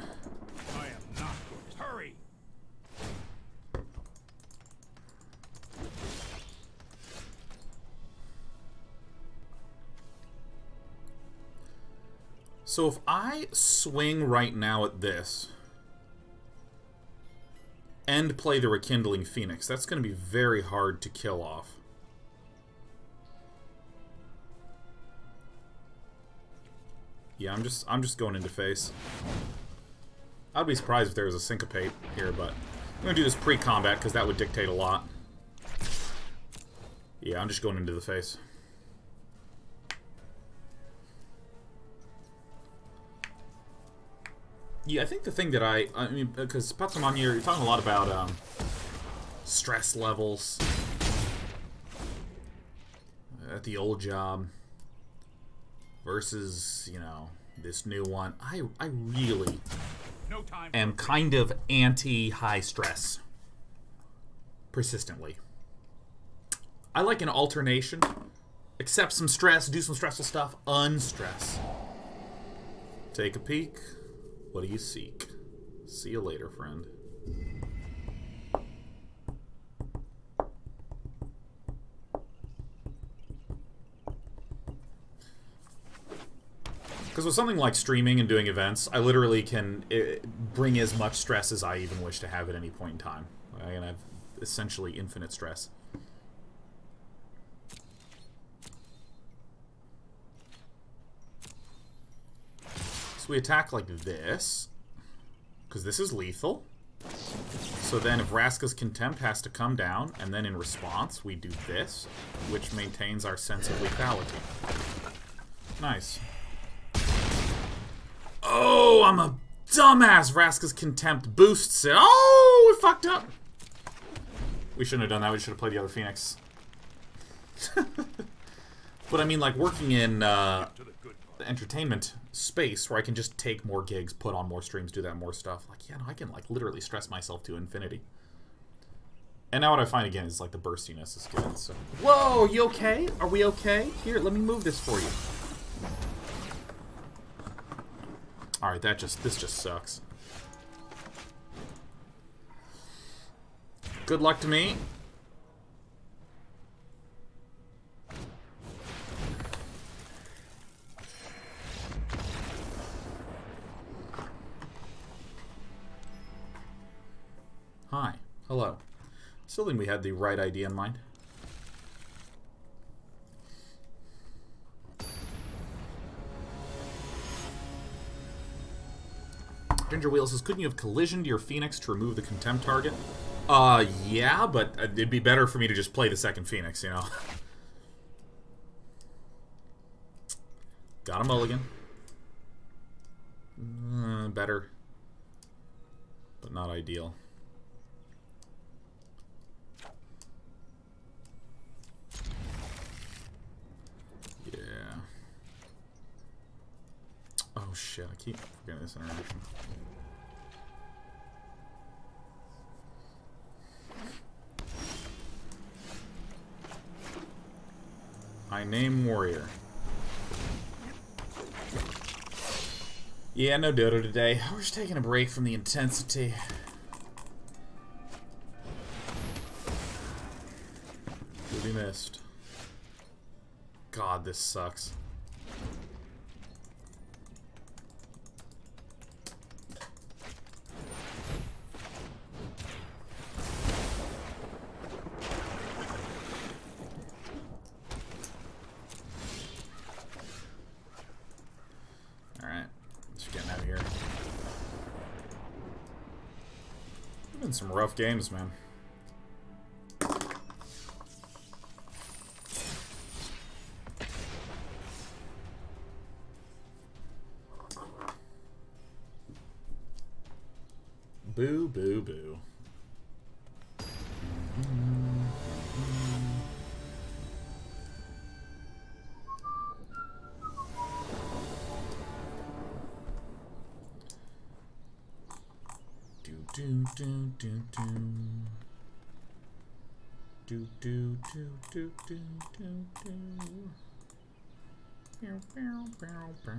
So if I swing right now at this and play the Rekindling Phoenix, that's going to be very hard to kill off. Yeah, I'm just going into face. I'd be surprised if there was a Syncopate here, but I'm going to do this pre-combat because that would dictate a lot. Yeah, I'm just going into the face. Yeah, I think the thing that I mean, because Patsamon, you're talking a lot about stress levels at the old job versus, you know, this new one. I really am kind of anti-high stress persistently. I like an alternation. Accept some stress, do some stressful stuff, unstress. Take a peek. What do you seek? See you later, friend. Because with something like streaming and doing events, I literally can bring as much stress as I even wish to have at any point in time. I can have essentially infinite stress. So we attack like this, because this is lethal. So then if Vraska's Contempt has to come down, and then in response we do this, which maintains our sense of lethality. Nice. Oh, I'm a dumbass! Vraska's Contempt boosts it. Oh, we fucked up! We shouldn't have done that, we should have played the other Phoenix. But I mean, like, working in the entertainment space where I can just take more gigs, put on more streams, do that more stuff. Like, yeah, no, I can, like, literally stress myself to infinity. And now what I find, again, is, like, the burstiness is good, so... Whoa, you okay? Are we okay? Here, let me move this for you. Alright, this just sucks. Good luck to me. Hi. Hello. Still think we had the right idea in mind. Ginger Wheel says, couldn't you have collisioned your Phoenix to remove the contempt target? Yeah, but it'd be better for me to just play the second Phoenix, you know? Got a mulligan. Better. But not ideal. Yeah. Oh shit, I keep forgetting this interaction. I name warrior. Yeah, no dodo today. We're just taking a break from the intensity. You'll be missed. God, this sucks. Some rough games, man. Boo, boo, boo. Do do do do do do do do do do do. Bow, bow, bow, bow.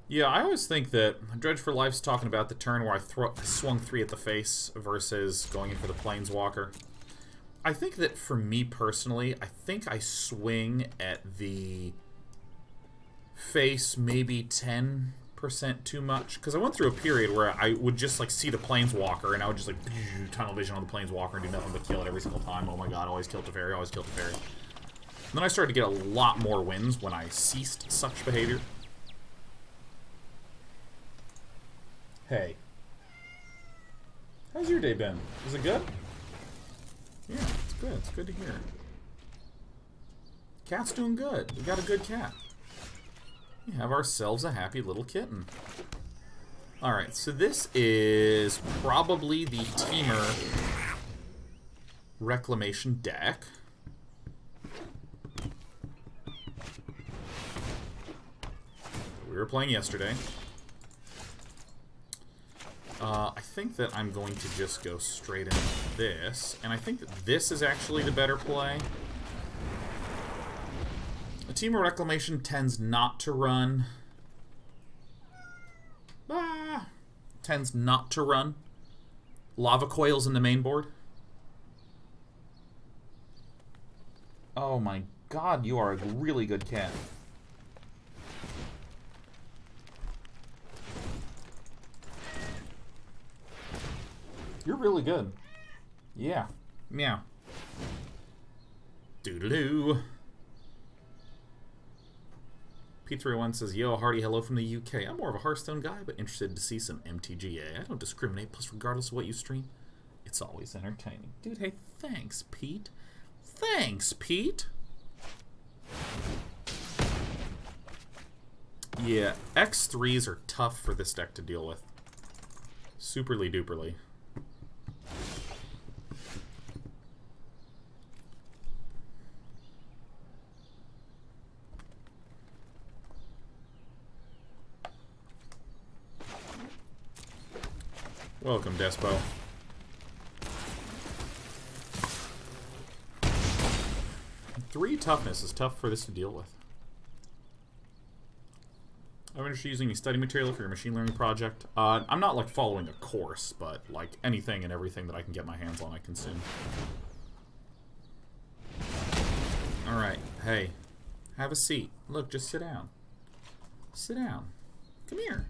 Yeah, I always think that Dredge for Life's talking about the turn where I swung 3 at the face versus going in for the Planeswalker. I think that for me personally, I think I swing at the face maybe 10% too much. Because I went through a period where I would just like see the Planeswalker and I would just like tunnel vision on the Planeswalker and do nothing but kill it every single time. Oh my god, always kill Teferi, always kill Teferi. And then I started to get a lot more wins when I ceased such behavior. Hey. How's your day been? Is it good? Yeah, it's good. It's good to hear. Cat's doing good. We got a good cat. We have ourselves a happy little kitten. Alright, so this is probably the Teamer Reclamation deck. We were playing yesterday. I think that I'm going to just go straight into this, and I think that this is actually the better play. A Team of Reclamation tends not to run... tends not to run Lava Coils in the main board. Oh my god, you are a really good cat. You're really good. Yeah. Meow. Doodaloo. P31 says, yo, hearty hello from the UK. I'm more of a Hearthstone guy, but interested to see some MTGA. I don't discriminate, plus regardless of what you stream, it's always entertaining. Dude, hey, thanks, Pete. Thanks, Pete. Yeah, X3s are tough for this deck to deal with. Superly duperly. Welcome, Despo. Three toughness is tough for this to deal with. I'm interested in using any study material for your machine learning project. I'm not, like, following a course, but, like, anything and everything that I can get my hands on, I consume. Alright, hey. Have a seat. Look, just sit down. Sit down. Come here.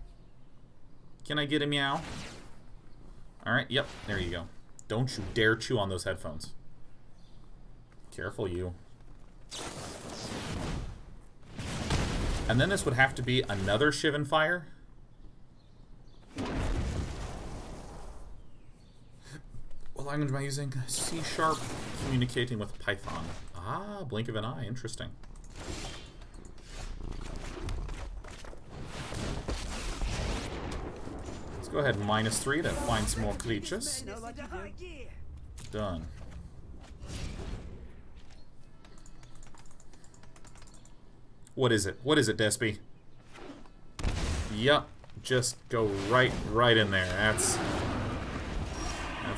Can I get a meow? Alright, yep, there you go. Don't you dare chew on those headphones. Careful, you. And then this would have to be another Shivan Fire. What language am I using? C# communicating with Python. Ah, blink of an eye. Interesting. Let's go ahead and -3 to find some more creatures. Done. What is it? What is it, Despy? Yup. Just go right in there. That's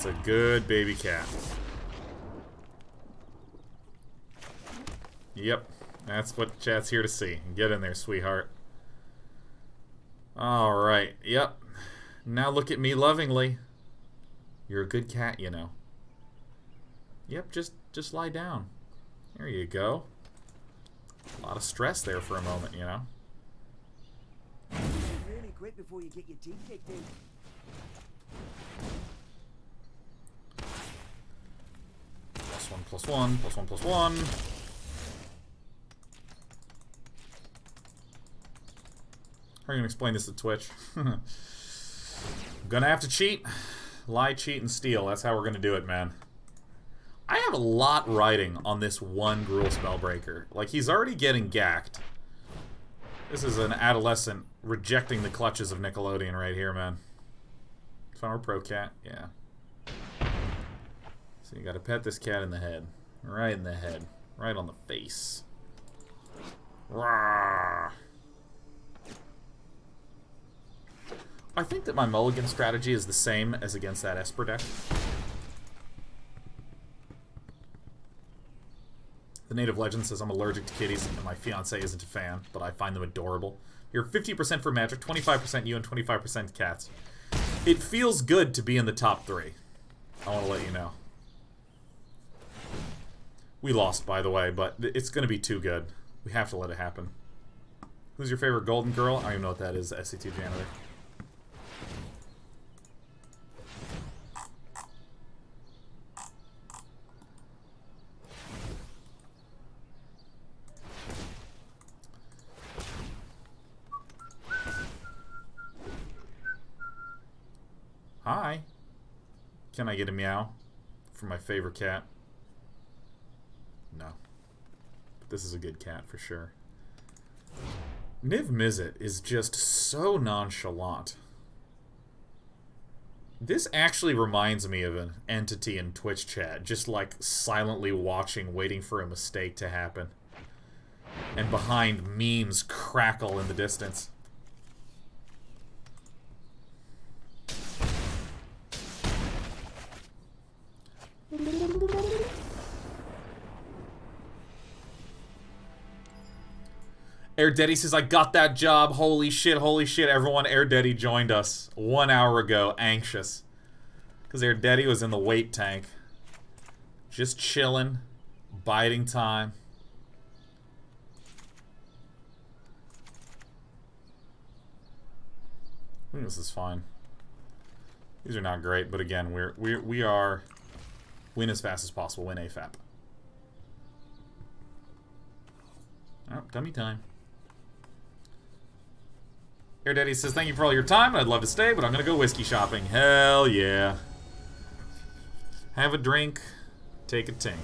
a good baby cat. Yep. That's what chat's here to see. Get in there, sweetheart. Alright. Yep. Now look at me lovingly. You're a good cat, you know. Yep, just lie down. There you go. A lot of stress there for a moment, you know. Really quick before you get your teeth kicked in. +1, +1, +1, +1. How are you gonna explain this to Twitch? I'm gonna have to cheat. Lie, cheat, and steal. That's how we're gonna do it, man. I have a lot riding on this one Gruul Spellbreaker. Like, he's already getting gacked. This is an adolescent rejecting the clutches of Nickelodeon right here, man. Farmer Pro Cat, yeah. So you gotta pet this cat in the head. Right in the head. Right on the face. Rawr. I think that my mulligan strategy is the same as against that Esper deck. The Native Legend says I'm allergic to kitties and my fiance isn't a fan, but I find them adorable. You're 50% for Magic, 25% you, and 25% cats. It feels good to be in the top 3. I want to let you know. We lost, by the way, but it's going to be too good. We have to let it happen. Who's your favorite golden girl? I don't even know what that is, SC2 janitor. Hi. Can I get a meow for my favorite cat? No. But this is a good cat for sure. Niv Mizzet is just so nonchalant. This actually reminds me of an entity in Twitch chat, just like silently watching, waiting for a mistake to happen. And behind memes crackle in the distance. Air Daddy says, I got that job. Holy shit, everyone. Air Daddy joined us 1 hour ago, anxious. Because Air Daddy was in the weight tank. Just chilling, biding time. I think this is fine. These are not great, but again, we are win as fast as possible, win AFAP. Oh, dummy time. Air Daddy says, thank you for all your time. I'd love to stay, but I'm going to go whiskey shopping. Hell yeah. Have a drink. Take a tink.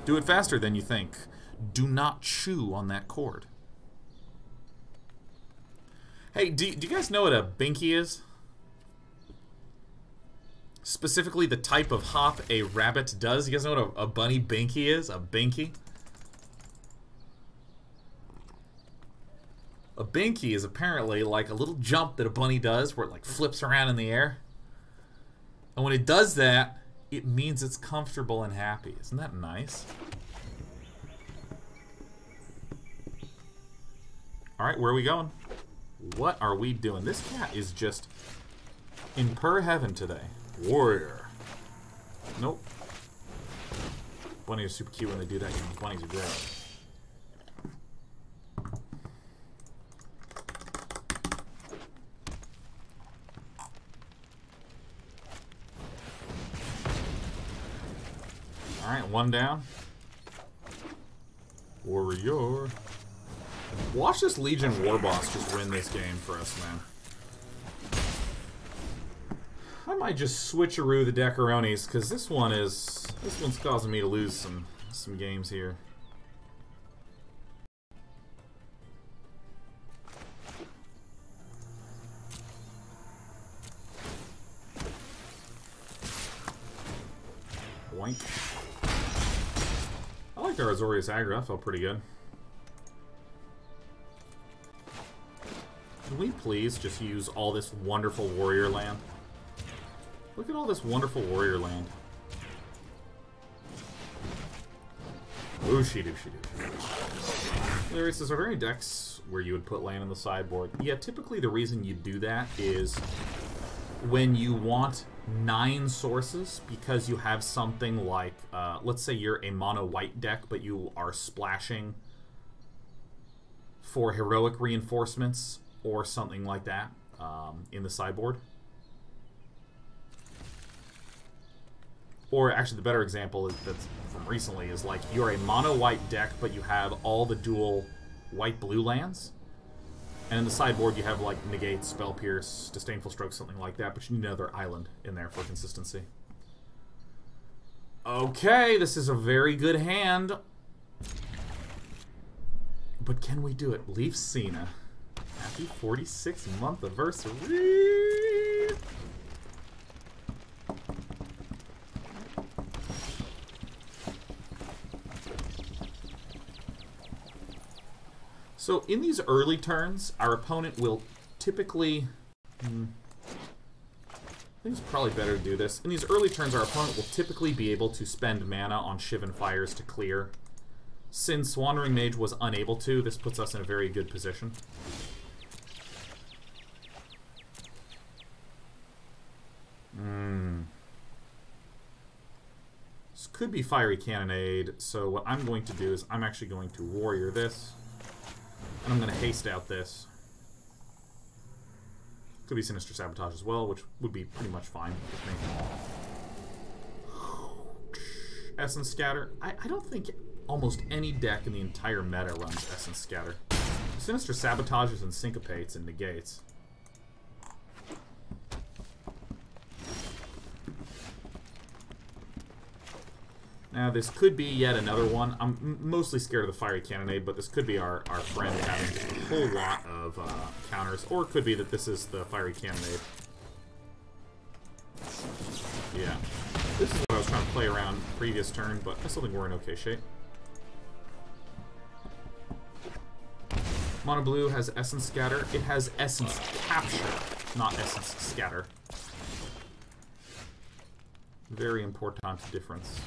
Do it faster than you think. Do not chew on that cord. Hey, do you guys know what a binky is? Specifically the type of hop a rabbit does. You guys know what a bunny binky is? A binky? A A binky is apparently like a little jump that a bunny does where it like flips around in the air. And when it does that, it means it's comfortable and happy. Isn't that nice? Alright, where are we going? What are we doing? This cat is just in purr heaven today. Warrior. Nope. Bunnies are super cute when they do that. You know, bunnies are great. Alright, one down. Warrior. Watch this Legion Warboss just win this game for us, man. I might just switcheroo the deckaronis, because this one's causing me to lose some games here. Boink. I liked our Azorius aggro, that felt pretty good. Can we please just use all this wonderful warrior land? Look at all this wonderful warrior land. Ooshy dooshy dooshy. Larry says, are there any decks where you would put land on the sideboard? Yeah, typically the reason you do that is when you want 9 sources because you have something like, let's say you're a mono white deck, but you are splashing for heroic reinforcements or something like that in the sideboard. Or actually, the better example that's from recently is like you're a mono white deck, but you have all the dual white-blue lands. And in the sideboard, you have like Negate, Spell Pierce, Disdainful Stroke, something like that, but you need another island in there for consistency. Okay, this is a very good hand. But can we do it? Leaf Cena. Happy 46th month anniversary. So in these early turns, our opponent will typically... I think it's probably better to do this. In these early turns, our opponent will typically be able to spend mana on Shivan Fires to clear. Since Wandering Mage was unable to, this puts us in a very good position. This could be Fiery Cannonade, so what I'm going to do is I'm actually going to Warrior this. And I'm going to haste out this. Could be Sinister Sabotage as well, which would be pretty much fine with me. Essence Scatter. I don't think almost any deck in the entire meta runs Essence Scatter. Sinister Sabotages and Syncopates and Negates. Now, this could be yet another one. I'm mostly scared of the Fiery Cannonade, but this could be our friend having a whole lot of counters. Or it could be that this is the Fiery Cannonade. Yeah. This is what I was trying to play around previous turn, but I still think we're in okay shape. Mono Blue has Essence Scatter. It has Essence Capture, not Essence Scatter. Very important difference.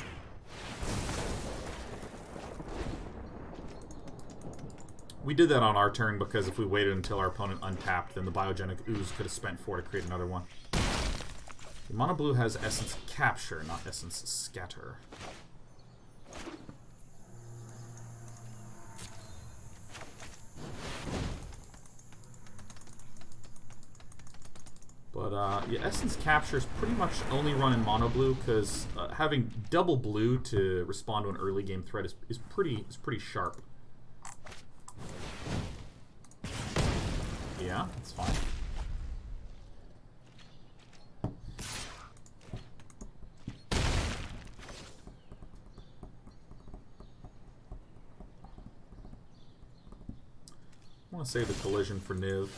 We did that on our turn because if we waited until our opponent untapped, then the Biogenic Ooze could have spent 4 to create another one. Mono Blue has Essence Capture, not Essence Scatter. But yeah, Essence Capture is pretty much only run in Mono Blue because having double blue to respond to an early game threat is pretty sharp. Yeah, that's fine. I want to save the collision for Niv.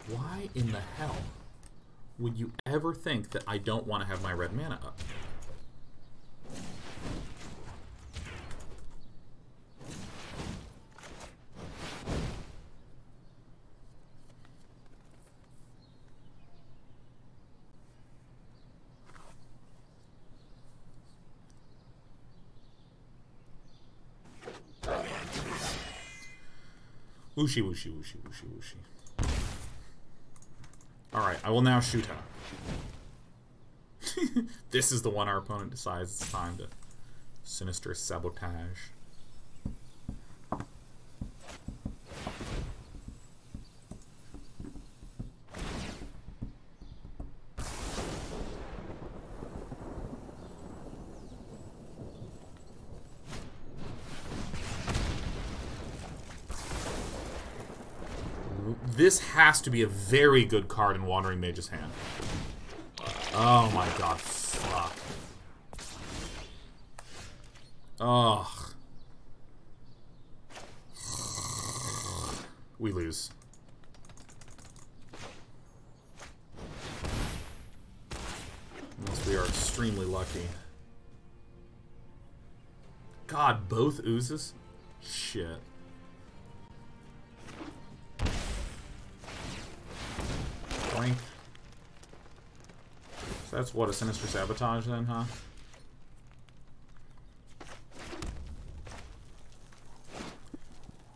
Why in the hell would you ever think that I don't want to have my red mana up? Whooshy, whooshy, whooshy, whooshy, whooshy. Alright, I will now shoot her. This is the one our opponent decides it's time to sinister sabotage. This has to be a very good card in Wandering Mage's hand. Oh my god, fuck. Ugh. We lose. Unless we are extremely lucky. God, both oozes? Shit. Boink. So that's what, a Sinister Sabotage then, huh?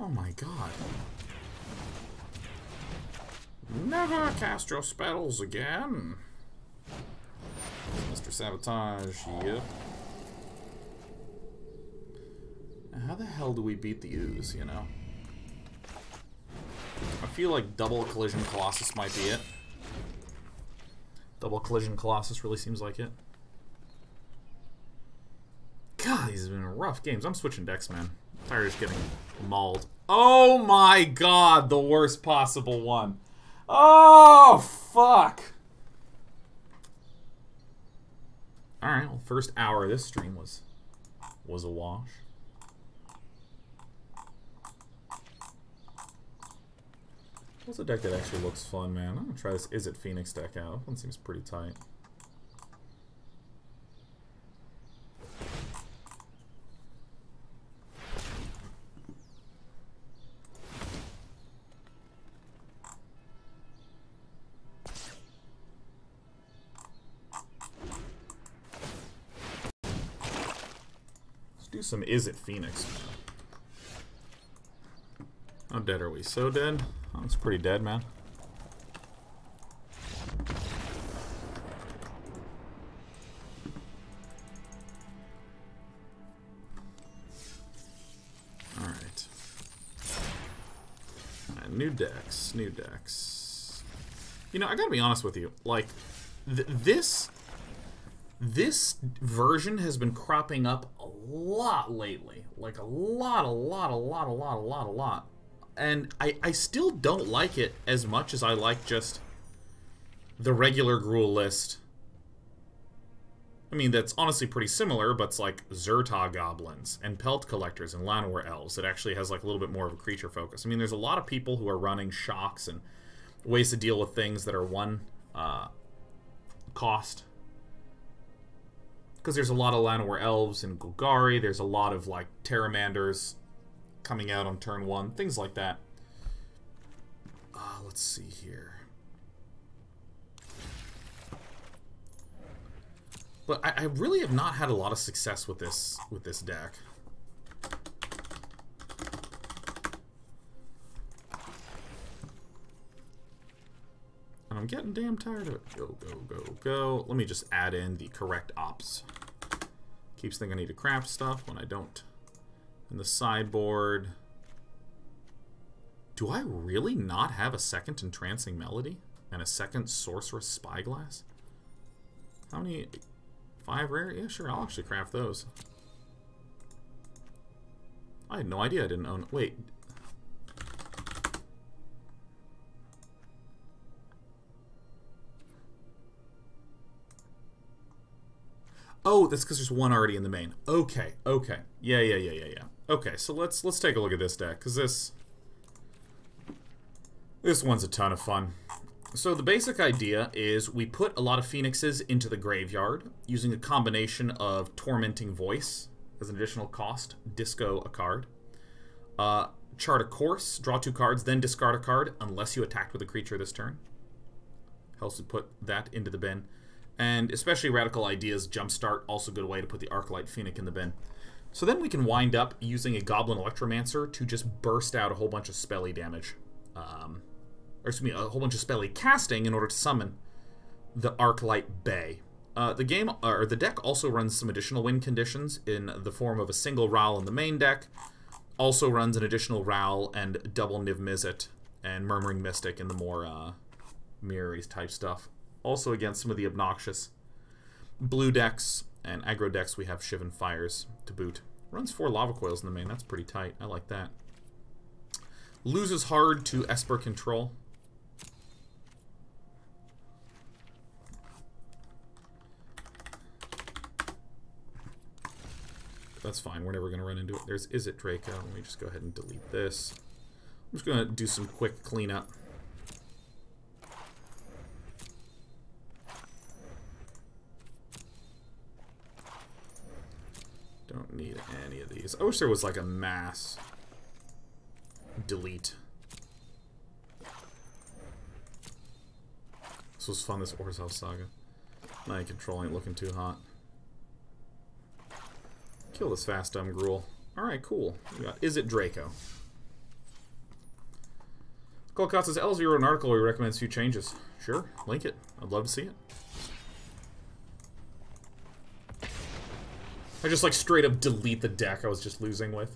Oh my god. Never cast your spells again. Sinister Sabotage, yep. How the hell do we beat the ooze, you know? I feel like double Collision Colossus might be it. Double Collision Colossus really seems like it. God, these have been rough games. I'm switching decks, man. I'm tired of just getting mauled. Oh my god, the worst possible one. Oh, fuck. Alright, well, first hour of this stream was a wash. What's a deck that actually looks fun, man? I'm gonna try this Is It Phoenix deck out. That one seems pretty tight. Let's do some Is It Phoenix, man. How dead are we? So dead? Oh, it's pretty dead, man. Alright. New decks. New decks. You know, I gotta be honest with you. Like, this version has been cropping up a lot lately. Like, a lot. And I still don't like it as much as I like just the regular Gruul list. I mean, that's honestly pretty similar, but it's like Zerta Goblins and Pelt Collectors and Llanowar Elves. It actually has like a little bit more of a creature focus. I mean, there's a lot of people who are running shocks and ways to deal with things that are one cost. Because there's a lot of Llanowar Elves and Golgari. There's a lot of like Terramanders coming out on turn 1, things like that. Let's see here. But I really have not had a lot of success with this deck. And I'm getting damn tired of it. Go. Let me just add in the correct ops. Keeps thinking I need to craft stuff when I don't. In the sideboard. Do I really not have a second Entrancing Melody? And a second Sorceress Spyglass? How many? 5 rare? Yeah, sure, I'll actually craft those. I had no idea I didn't own... Wait. Oh, that's because there's one already in the main. Okay. Yeah. Okay, so let's take a look at this deck, because this one's a ton of fun. So the basic idea is we put a lot of Phoenixes into the graveyard using a combination of Tormenting Voice as an additional cost, disco a card, chart a course, draw 2 cards, then discard a card unless you attacked with a creature this turn. Helps to put that into the bin. And especially Radical Ideas Jumpstart, also a good way to put the Arclight Phoenix in the bin. So then we can wind up using a Goblin Electromancer to just burst out a whole bunch of spelly damage. Or excuse me, a whole bunch of spelly casting in order to summon the Arclight Bay. The deck also runs some additional win conditions in the form of a single Raoul in the main deck. Also runs an additional Raoul and double Niv Mizzet and Murmuring Mystic in the more Mirrors type stuff. Also against some of the obnoxious blue decks and aggro decks, we have Shivan Fires to boot. Runs 4 Lava Coils in the main. That's pretty tight. I like that. Loses hard to Esper Control. That's fine. We're never going to run into it. There's Is It Draco. Let me just go ahead and delete this. I'm just going to do some quick cleanup. Don't need any of these. I wish there was like a mass delete. This was fun, this Orzhov Saga. Night Control ain't looking too hot. Kill this fast dumb Gruul. Alright, cool. We got Is It Draco. Colcott says, LSV wrote an article where he recommends a few changes. Sure, link it. I'd love to see it. I just like straight up delete the deck I was just losing with.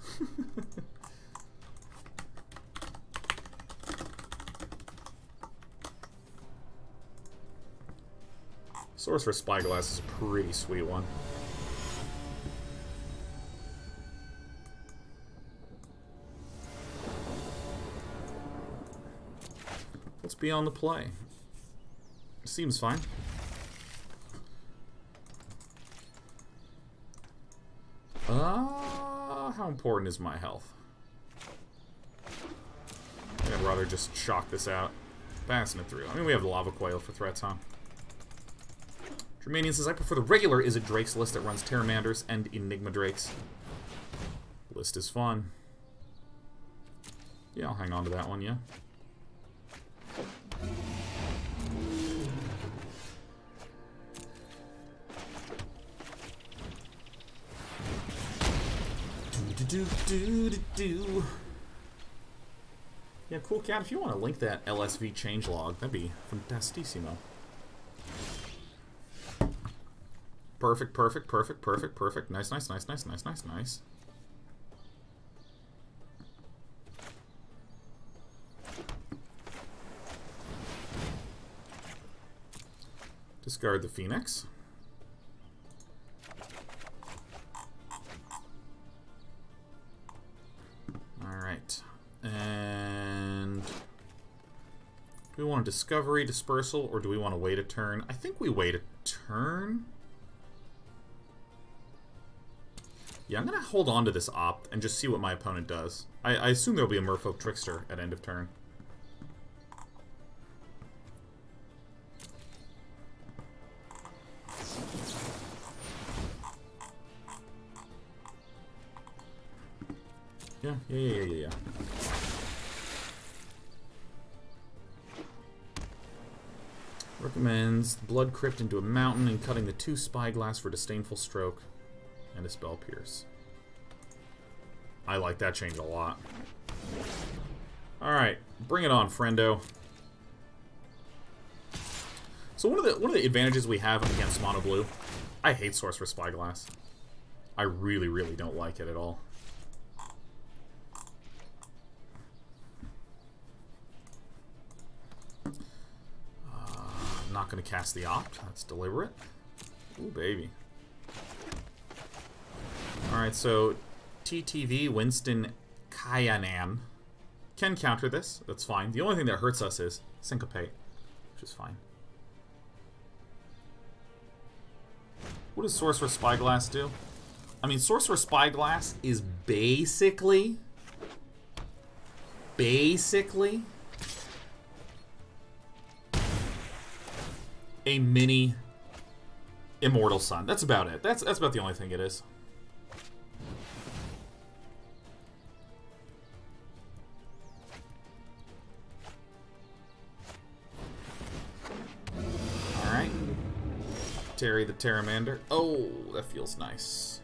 Sorcerer Spyglass is a pretty sweet one. Let's be on the play. Seems fine. How important is my health? I'd rather just shock this out. Passing it through. I mean, we have the Lava Coil for threats, huh? Germanian says, I prefer the regular Is It Drakes list that runs Terramanders and Enigma Drakes. List is fun. Yeah, I'll hang on to that one, yeah. Yeah, cool cat. If you want to link that LSV changelog, that'd be fantastissimo. Perfect, perfect, perfect, perfect, perfect. Nice, nice, nice, nice, nice, nice, nice. Discard the Phoenix. Alright. And do we want a Discovery, Dispersal, or do we want to wait a turn? I think we wait a turn. Yeah, I'm going to hold on to this Opt and just see what my opponent does. I assume there'll be a Merfolk Trickster at end of turn. Yeah. Recommends Blood Crypt into a mountain and cutting the 2 Spyglass for Disdainful Stroke and a Spell Pierce. I like that change a lot. Alright, bring it on, friendo. So one of the advantages we have against Mono Blue, I hate Sorcerer Spyglass. I really, really don't like it at all. I'm not going to cast the Opt. That's deliberate. Ooh, baby. Alright, so TTV Winston Kyanan can counter this. That's fine. The only thing that hurts us is Syncopate, which is fine. What does Sorcerer Spyglass do? I mean, Sorcerer Spyglass is basically a mini Immortal Sun. That's about it. That's about the only thing it is. Alright. Terry the Terramander. Oh, that feels nice.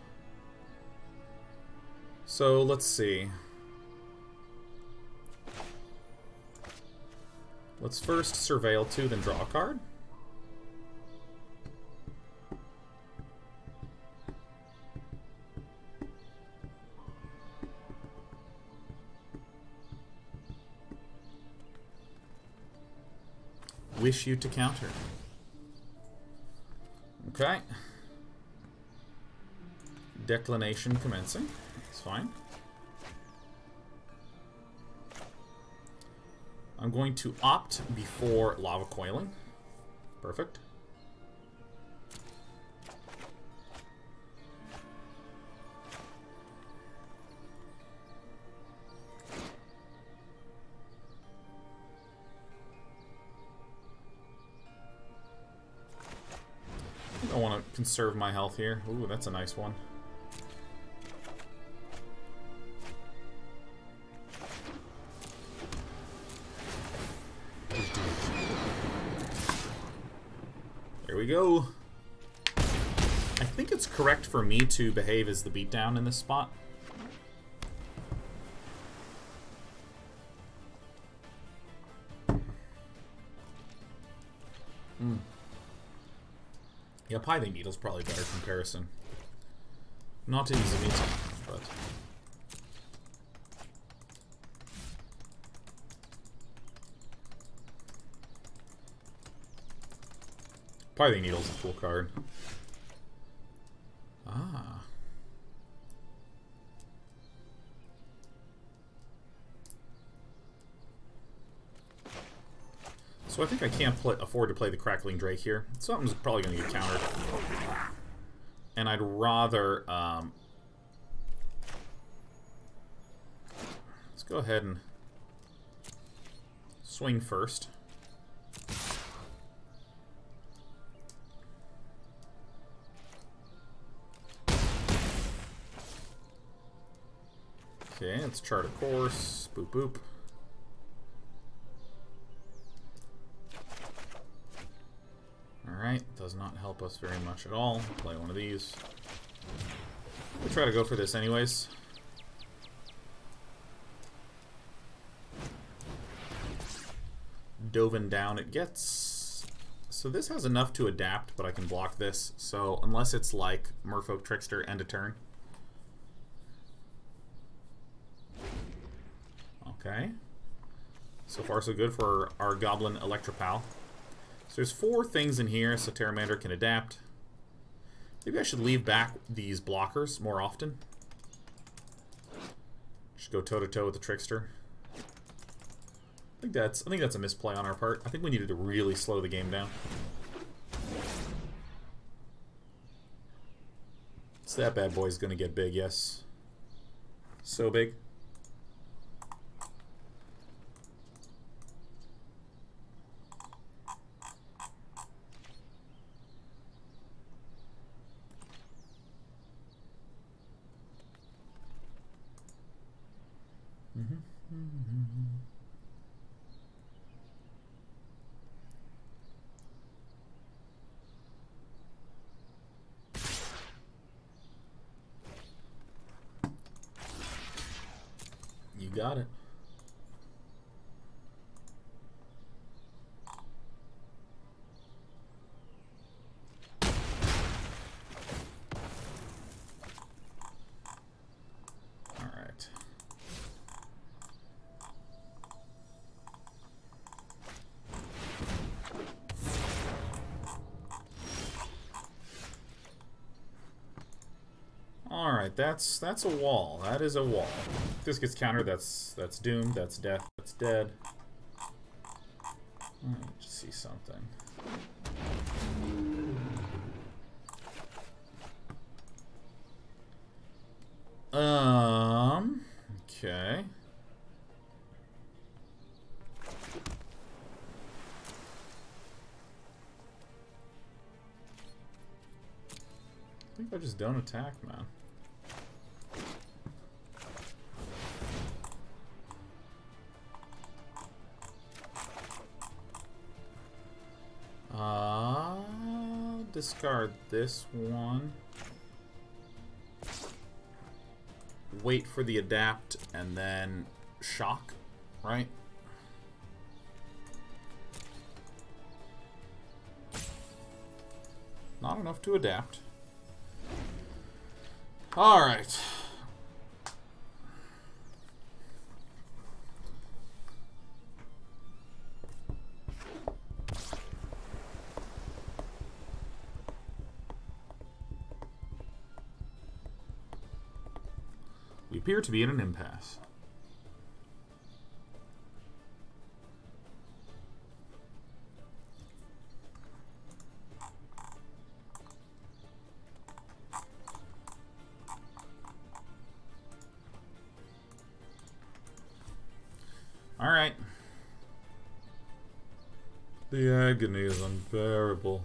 So let's see. Let's first surveil 2, then draw a card. Wish you to counter. Okay. Declination commencing. That's fine. I'm going to opt before Lava Coiling. Perfect. I want to conserve my health here. Ooh, that's a nice one. There we go. I think it's correct for me to behave as the beatdown in this spot. Yeah, Pithing Needle's probably a better comparison. Not to use a meat, but... Pithing Needle's a cool card. Ah. So I think I can't afford to play the Crackling Drake here. Something's probably going to get countered. And I'd rather... let's go ahead and swing first. Okay, let's chart a course. Boop boop. Alright, does not help us very much at all. Play one of these. We'll try to go for this anyways. Dovin down it gets. So this has enough to adapt, but I can block this. So unless it's like Merfolk Trickster, end of turn. Okay. So far so good for our Goblin Electropal. So there's 4 things in here, so Terramander can adapt. Maybe I should leave back these blockers more often. Should go toe-to-toe with the Trickster. I think that's a misplay on our part. I think we needed to really slow the game down. So that bad boy's gonna get big, yes. So big. You got it. All right. Alright, that's a wall. That is a wall. If this gets countered, that's doomed, that's death, that's dead. Let me just see something. Okay. I think I just don't attack, man. Discard this one. wait for the adapt, and then shock, right? Not enough to adapt. Alright. We appear to be in an impasse. Alright. The agony is unbearable.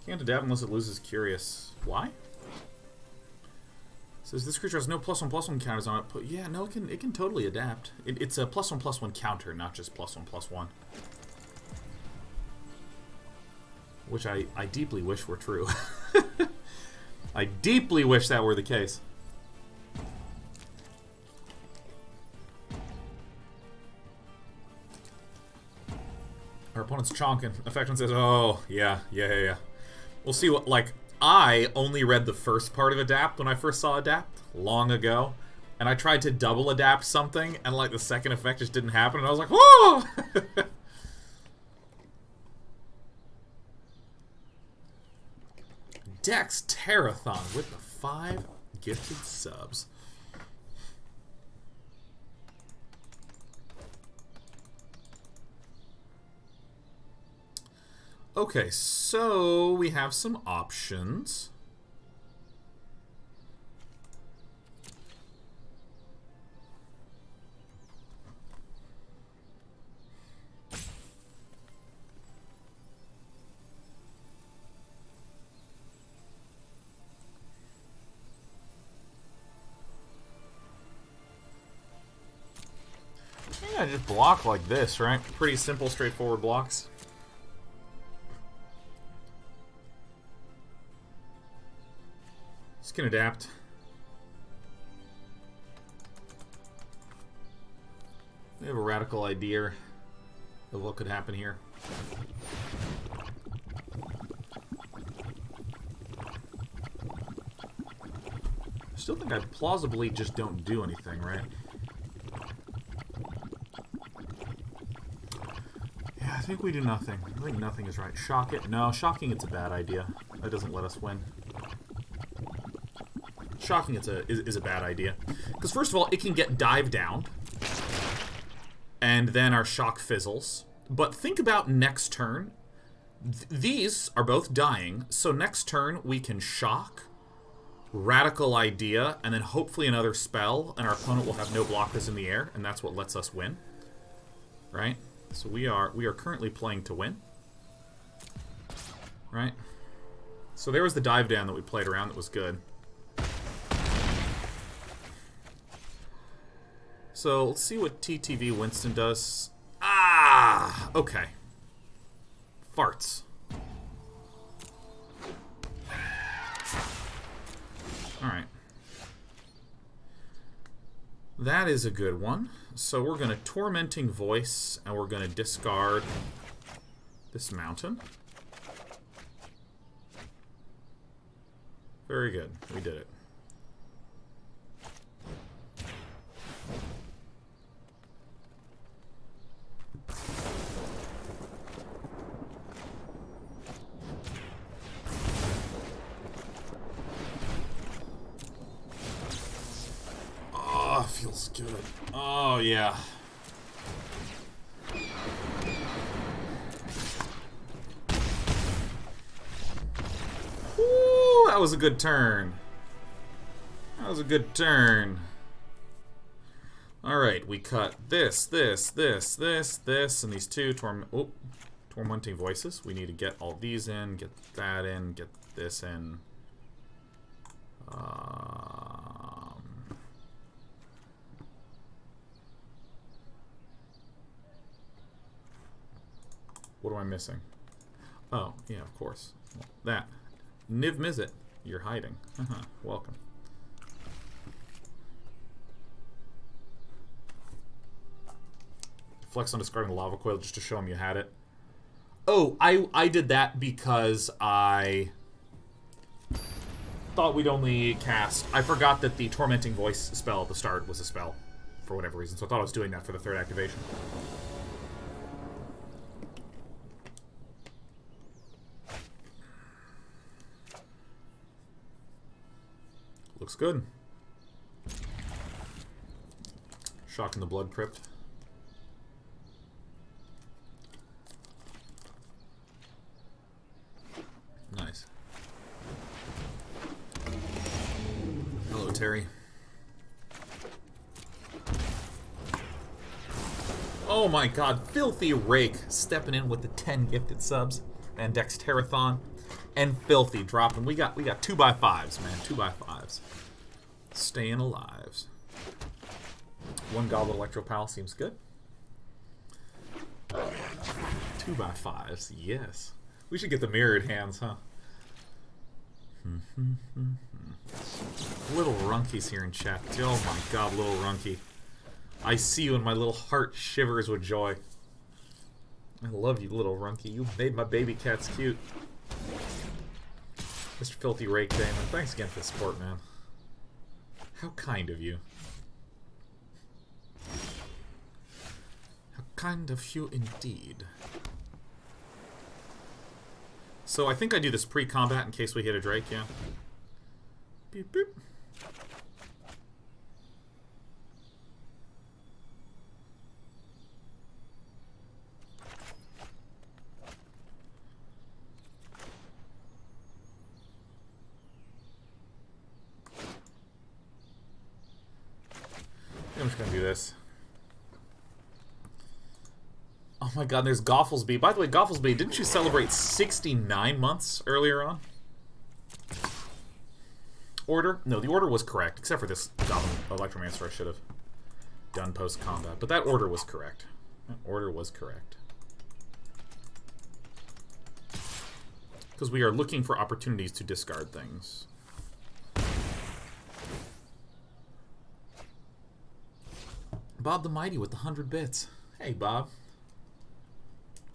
Can't adapt unless it loses Curious. Why? Says this creature has no +1/+1 counters on it. But yeah, no, it can totally adapt. It's a +1/+1 counter, not just +1/+1. Which I deeply wish were true. I deeply wish that were the case. Our opponent's chonking. Effect one says, oh, yeah. We'll see what, like, I only read the first part of Adapt when I first saw Adapt, long ago. And I tried to double adapt something, and, like, the second effect just didn't happen, and I was like, whoa! Dex Terrathon with the 5 gifted subs. Okay, so we have some options. Yeah, just block like this, right? Pretty simple, straightforward blocks. Can adapt. We have a radical idea of what could happen here. I still think I plausibly just don't do anything, right? Yeah, I think we do nothing. I think nothing is right. Shock it? No, shocking it's a bad idea. That doesn't let us win. Shocking is a bad idea. Because first of all, it can get dive down. And then our shock fizzles. But think about next turn. These are both dying. So next turn, we can shock, radical idea, and then hopefully another spell. And our opponent will have no blockers in the air. And that's what lets us win. Right? So we are currently playing to win. Right? So there was the dive down that we played around that was good. So, let's see what TTV Winston does. Ah! Okay. Farts. Alright. That is a good one. So we're going to Tormenting Voice, and we're going to discard this mountain. Very good. We did it. Feels good. Oh, yeah. Ooh, that was a good turn. That was a good turn. Alright, we cut this, and these two Tormenting Voices. We need to get all these in, get that in, get this in. What am I missing? Oh, yeah, of course. Well, that. Niv Mizzet. You're hiding. Welcome. Flex on discarding the Lava Coil just to show him you had it. Oh, I did that because I thought we'd only cast... I forgot that the Tormenting Voice spell at the start was a spell, for whatever reason, so I thought I was doing that for the third activation. Looks good. Shock in the Blood Crypt. Nice. Hello, Terry. Oh my god, Filthy Rake stepping in with the 10 gifted subs. And Dexterathon. And Filthy dropping. We got 2x5s, man. 2x5s. Staying alive. One Goblin Electropal seems good. 2x5s, yes. We should get the mirrored hands, huh? Little Runky's here in chat. Oh my god, Little Runky. I see you and my little heart shivers with joy. I love you, Little Runky. You made my baby cats cute. Mr. Filthy Rake Damon, thanks again for the support, man. How kind of you. How kind of you indeed. So I think I do this pre-combat in case we hit a Drake, yeah? Beep, beep. I'm just gonna do this. Oh my god, there's Gofflesby. By the way, Gofflesby, didn't you celebrate 69 months earlier on? Order? No, the order was correct, except for this Goblin Electromancer I should have done post-combat. But that order was correct. That order was correct. Because we are looking for opportunities to discard things. Bob the Mighty with the 100 bits. Hey, Bob.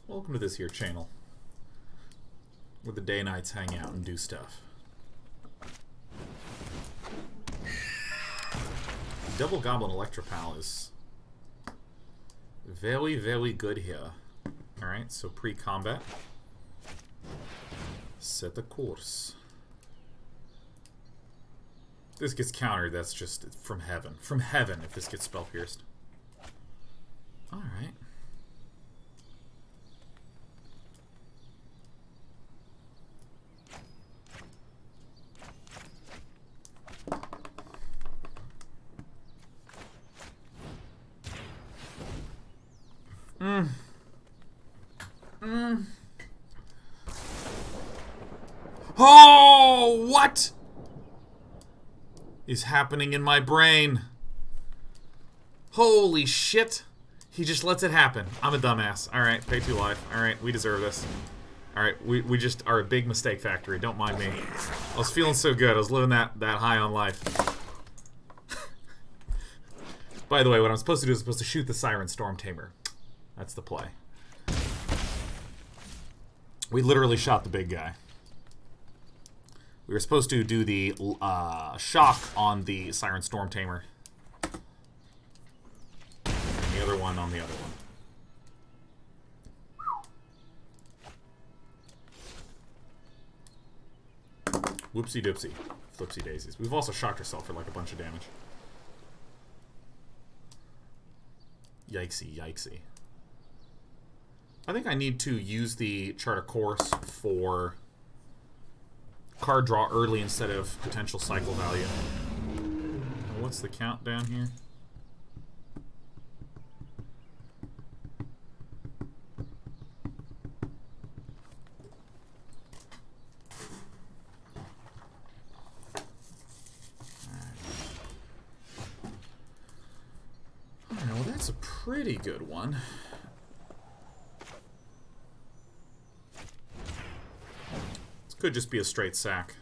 Welcome to this here channel, where the day nights hang out and do stuff. Double Goblin Electropal is very, very good here. Alright, so pre-combat. Set the course. This gets countered, that's just from heaven. From heaven if this gets spell pierced. Alright. Oh, what is happening in my brain? Holy shit. He just lets it happen. I'm a dumbass. Alright, pay 2 life. Alright, we deserve this. Alright, we just are a big mistake factory. Don't mind me. I was feeling so good. I was living that high on life. By the way, what I'm supposed to do is supposed to shoot the Siren Storm Tamer. That's the play. We literally shot the big guy. We were supposed to do the shock on the Siren Storm Tamer. And the other one on the other one. Whoopsie doopsie. Flipsy daisies. We've also shocked ourselves for like a bunch of damage. Yikesy, yikesy. I think I need to use the Chart of Course for card draw early instead of potential cycle value. What's the count down here? Alright, well that's a pretty good one. Could just be a straight sack.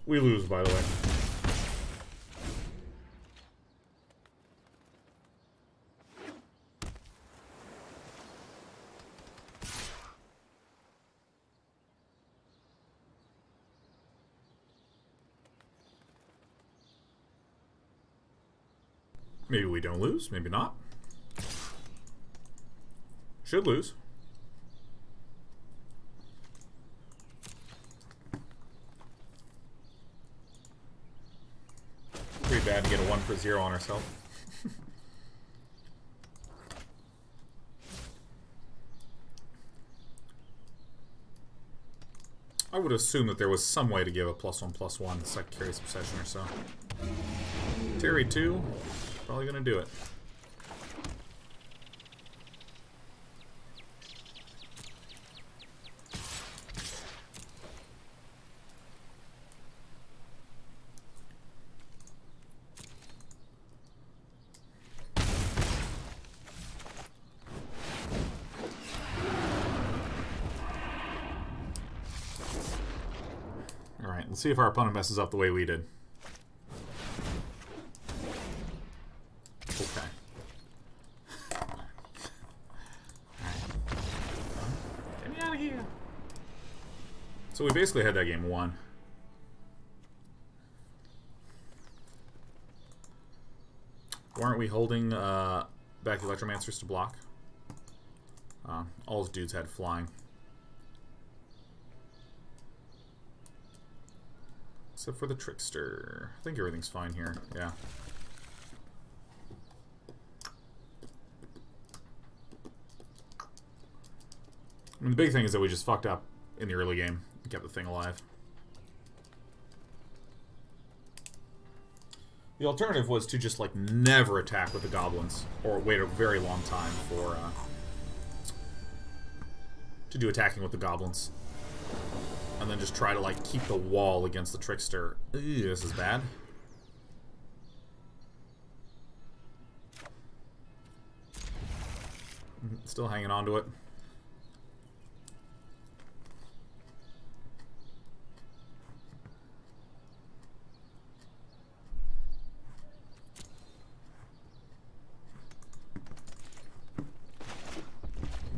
We lose, by the way. Maybe we don't lose, maybe not. Should lose. Pretty bad to get a 1 for 0 on ourselves. I would assume that there was some way to give a +1/+1. It's like Curious Obsession or so. Terry 2, probably gonna do it. Alright, let's see if our opponent messes up the way we did. Okay. Alright. Get me out of here. So we basically had that game won. Weren't we holding back Electromancers to block? All his dudes had flying. Except for the Trickster. I think everything's fine here. Yeah. I mean, the big thing is that we just fucked up in the early game and kept the thing alive. The alternative was to just, like, never attack with the goblins. Or wait a very long time for, to do attacking with the goblins. And then just try to, like, keep the wall against the Trickster. Ew, this is bad. Still hanging on to it.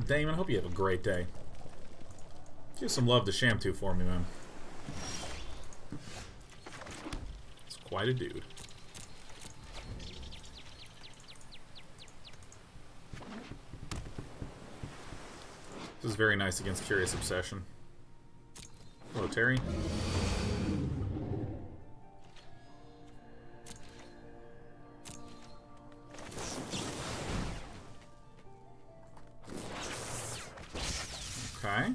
Damon, I hope you have a great day. Give some love to Shamtu for me, man. It's quite a dude. This is very nice against Curious Obsession. Hello, Terry. Okay.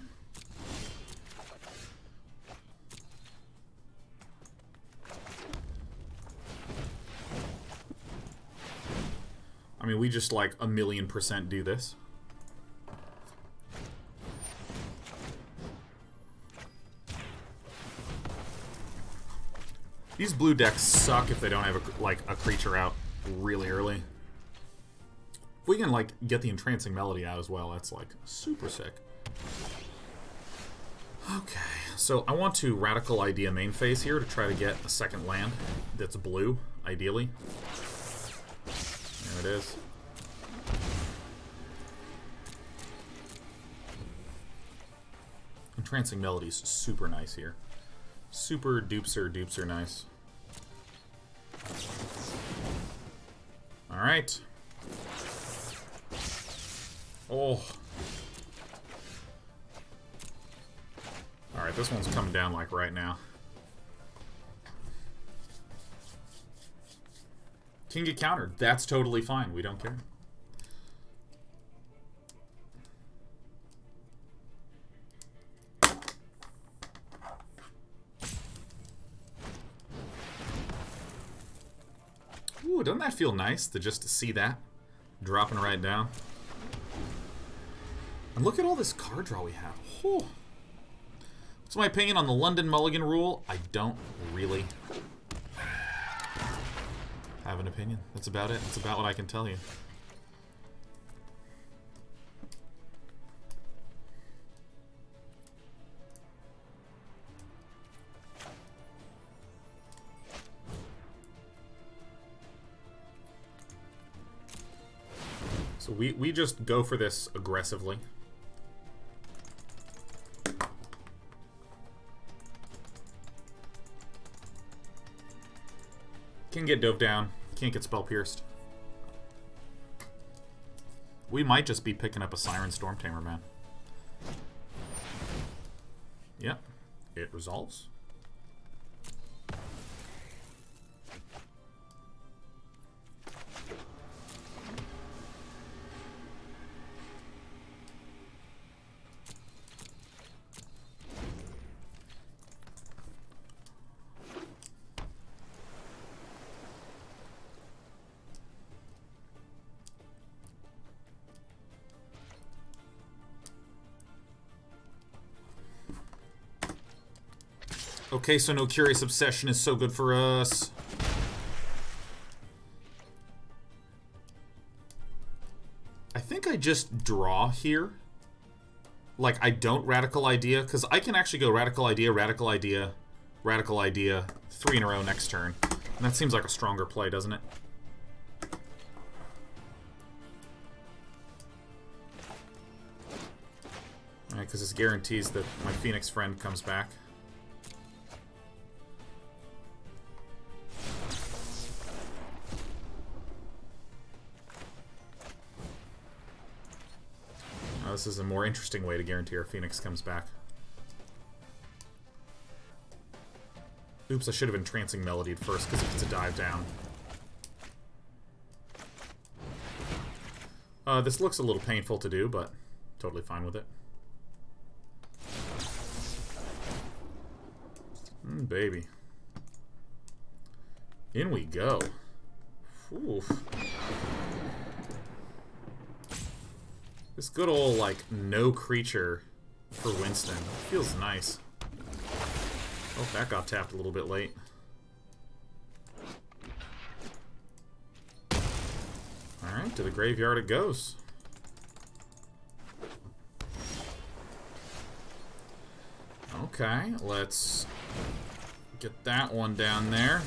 I mean, we just like 1,000,000% do this. These blue decks suck if they don't have a creature out really early. If we can like get the Entrancing Melody out as well, that's like super sick. Okay, so I want to Radical Idea main phase here to try to get a second land that's blue, ideally. There it is. Entrancing Melody's super nice here. Super duper nice. Alright. Oh. Alright, this one's coming down like right now. Can get countered. That's totally fine. We don't care. Ooh, doesn't that feel nice to just see that dropping right down? And look at all this card draw we have. Whew. What's my opinion on the London Mulligan rule? I don't really have an opinion. That's about it. That's about what I can tell you. we just go for this aggressively. Can get dove down. Can't get spell pierced. We might just be picking up a Siren Storm Tamer, man. Yep. It resolves. Okay, so no Curious Obsession is so good for us. I think I just draw here. Like, I don't Radical Idea, because I can actually go Radical Idea, Radical Idea, Radical Idea, 3 in a row next turn. And that seems like a stronger play, doesn't it? Alright, because this guarantees that my Phoenix friend comes back. This is a more interesting way to guarantee our Phoenix comes back. Oops, I should have Entrancing Melody at first, because it's a dive down. This looks a little painful to do, but totally fine with it. Baby. In we go. Oof. This good old, like, no creature for Winston. Feels nice. Oh, that got tapped a little bit late. Alright, to the graveyard it goes. Okay, let's get that one down there.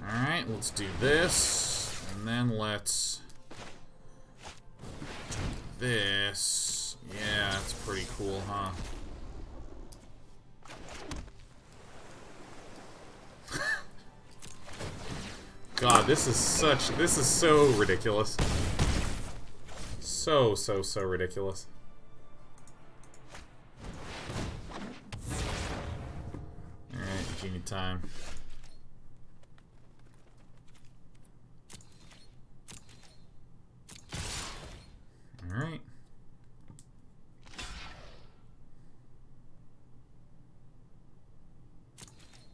Alright, let's do this. And then let's... this. Yeah, that's pretty cool, huh? God, this is so ridiculous. So ridiculous. Alright, genie time. Alright.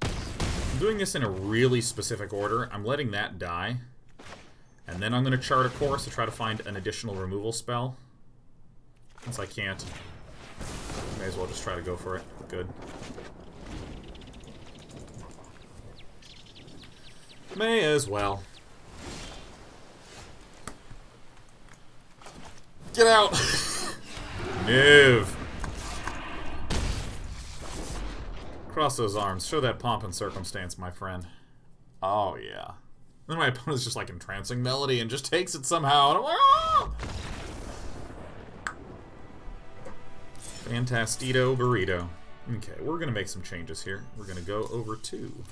I'm doing this in a really specific order. I'm letting that die. And then I'm going to chart a course to try to find an additional removal spell. Since I can't, may as well just try to go for it. Good. May as well. Get out! Move! Cross those arms. Show that pomp and circumstance, my friend. Oh, yeah. Then my opponent's just like Entrancing Melody and just takes it somehow. And I'm like, ah! Fantastito burrito. Okay, we're going to make some changes here. We're going to go over to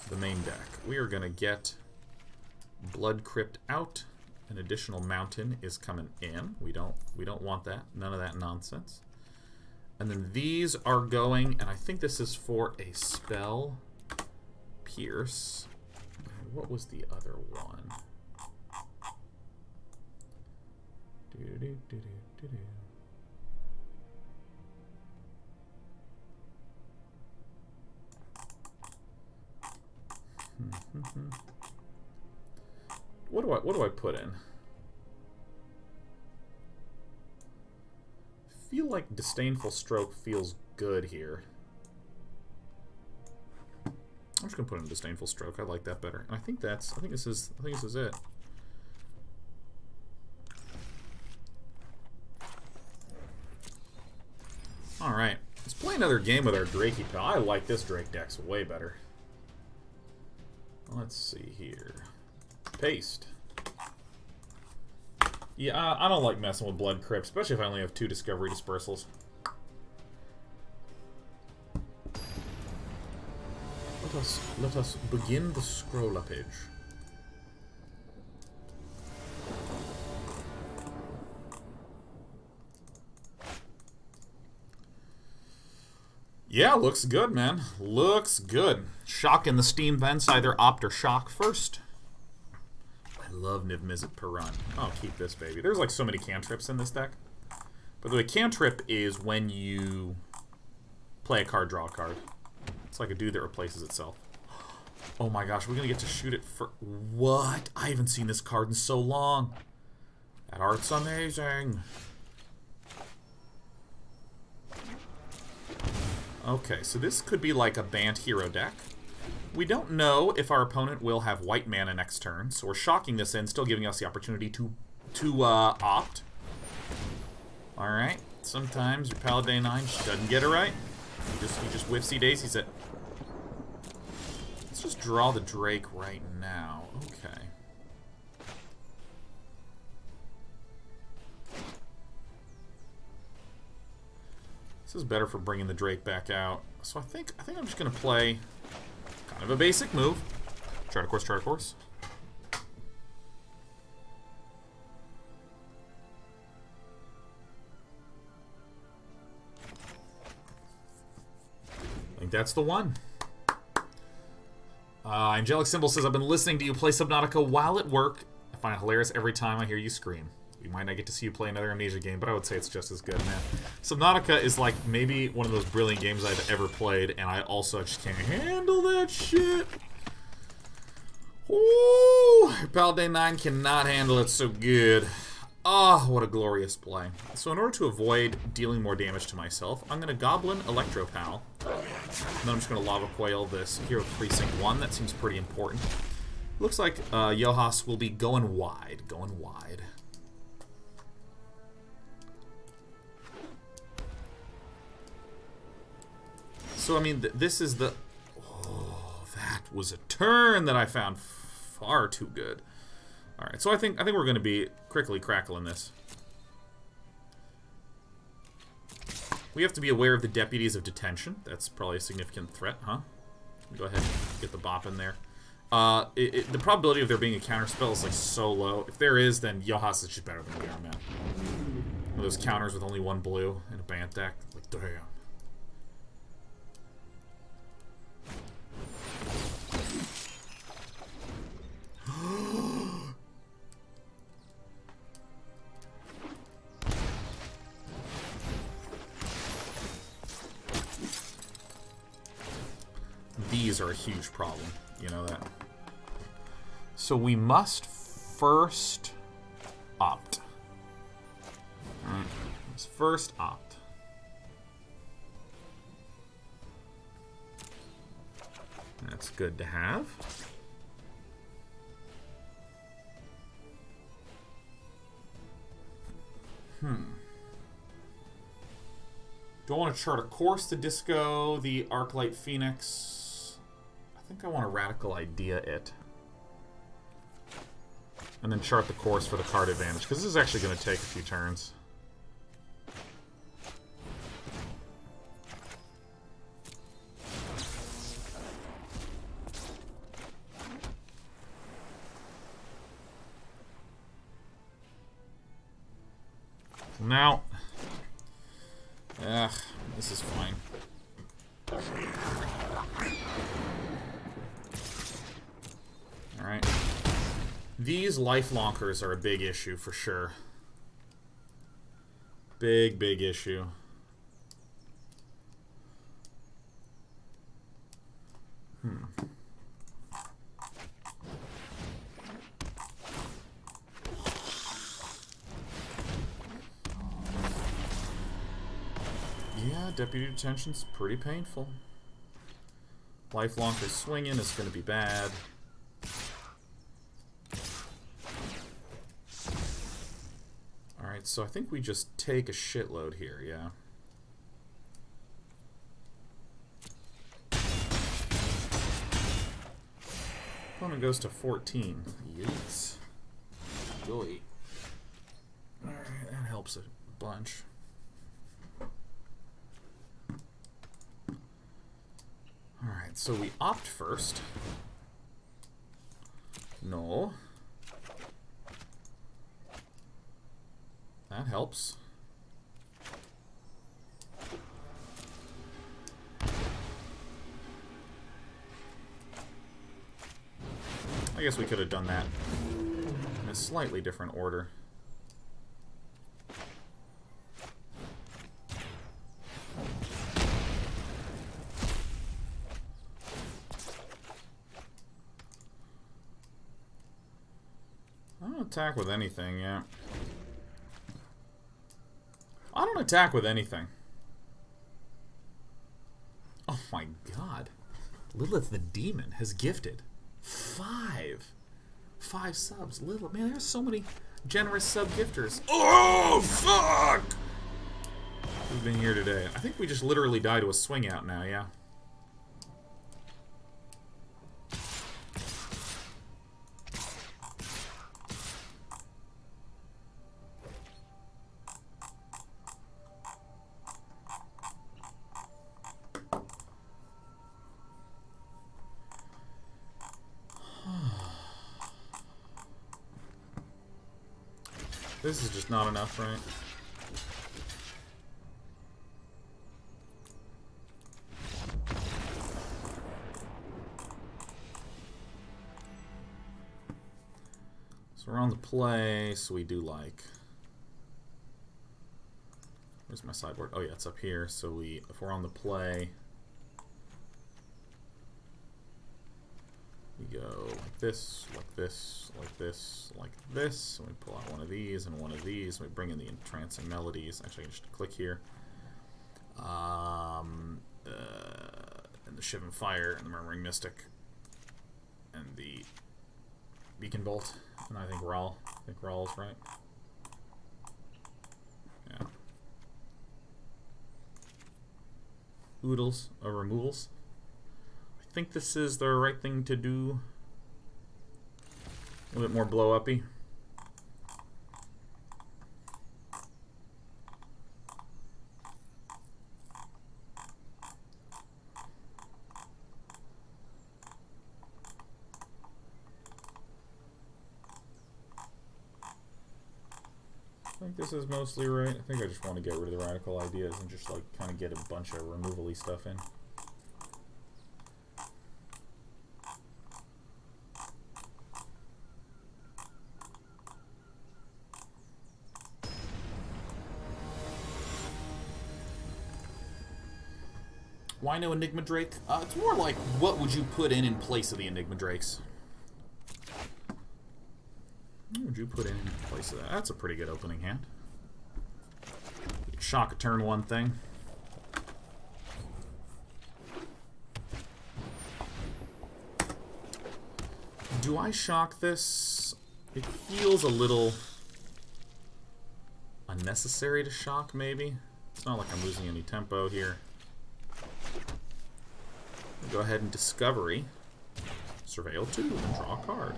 the main deck. We are going to get Blood Crypt out. An additional mountain is coming in. We don't want that. None of that nonsense. And then these are going, and I think this is for a spell pierce. What was the other one? What do I put in? I feel like Disdainful Stroke feels good here. I'm just gonna put in Disdainful Stroke. I like that better. And I think this is it. Alright. Let's play another game with our Drakey pal. I like this Drake deck's way better. Let's see here. Paste. Yeah, I don't like messing with Blood Crypt, especially if I only have 2 Discovery Dispersals. Let us begin the scroll-uppage. Yeah, looks good, man. Looks good. Shock in the Steam vents, either opt or shock first. I love Niv Mizzet per run. Oh, keep this, baby. There's like so many cantrips in this deck. By the way, cantrip is when you play a card, draw a card. It's like a dude that replaces itself. Oh my gosh, we're gonna get to shoot it for... What? I haven't seen this card in so long. That art's amazing. Okay, so this could be like a banned hero deck. We don't know if our opponent will have white mana next turn, so we're shocking this in, still giving us the opportunity to opt. Alright, sometimes your Paladin 9 doesn't get it right. He just whiffsy daisies it. Let's just draw the Drake right now. Okay. This is better for bringing the Drake back out. So I think I'm just gonna play kind of a basic move. Try to course, try to course. I think that's the one. Angelic Symbol says, I've been listening to you play Subnautica while at work. I find it hilarious every time I hear you scream. We might not get to see you play another Amnesia game, but I would say it's just as good, man. Subnautica is like maybe one of those brilliant games I've ever played, and I also just can't handle that shit. Ooh, Paladin 9 cannot handle it so good. Ah, oh, what a glorious play. So in order to avoid dealing more damage to myself, I'm going to Goblin Electropal. And then I'm just going to Lava Coil this Hero Precinct 1. That seems pretty important. Looks like Yohas will be going wide. Going wide. So, I mean, this is the... Oh, that was a turn that I found far too good. Alright, so I think we're going to be quickly crackling this. We have to be aware of the Deputies of Detention. That's probably a significant threat, huh? Go ahead and get the bop in there. The probability of there being a counterspell is like so low. If there is, then Yohas is just better than we are, man. One of those counters with only 1 blue in a Bant deck. Like, damn. These are a huge problem, you know that. So we must first opt. Alright, let's first opt. That's good to have. Do I want to chart a course to disco the Arclight Phoenix? I think I want to Radical Idea it. And then chart the course for the card advantage, because this is actually going to take a few turns. Now, this is fine. Alright. These life lonkers are a big issue for sure. Big issue. Yeah, Deputy Detention's pretty painful. Life lonker swinging is going to be bad. Alright, so I think we just take a shitload here, yeah. Opponent goes to 14. Yes. Joy. helps a bunch. Alright, so we opt first. No. That helps. I guess we could have done that in a slightly different order. I don't attack with anything, yeah. I don't attack with anything. Oh my god. Lilith the Demon has gifted 5 subs. Lilith, man, there's so many generous sub gifters. Oh, fuck! Who's been here today? I think we just literally died to a swing out now, yeah. This is just not enough, right? So we're on the play, so we do like... Where's my sideboard? Oh yeah, it's up here. So if we're on the play, we go like this, like this, like this, like this, and we pull out one of these and one of these, and we bring in the entrancing melodies. Actually, I can just click here. And the Shivan Fire, and the Murmuring Mystic, and the Beacon Bolt, and I think Raul. I think Raul is right. Yeah. Oodles, or removals. I think this is the right thing to do. A little bit more blow-uppy. I think this is mostly right. I think I just want to get rid of the radical ideas and just like kind of get a bunch of removal-y stuff in. Why no Enigma Drake? It's more like, what would you put in place of the Enigma Drakes? What would you put in place of that? That's a pretty good opening hand. Shock a turn 1 thing. Do I shock this? It feels a little unnecessary to shock, maybe. It's not like I'm losing any tempo here. Go ahead and Discovery. Surveil 2 and draw a card.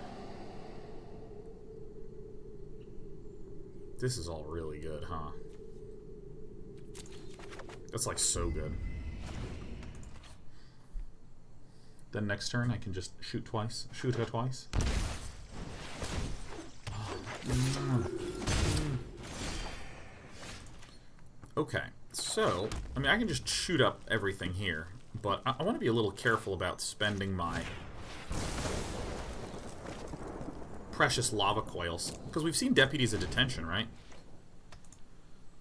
This is all really good, huh? That's like so good. Then next turn I can just shoot twice. Shoot her twice. Okay, so, I mean, I can just shoot up everything here, but I want to be a little careful about spending my precious lava coils, because we've seen Deputies of Detention, right?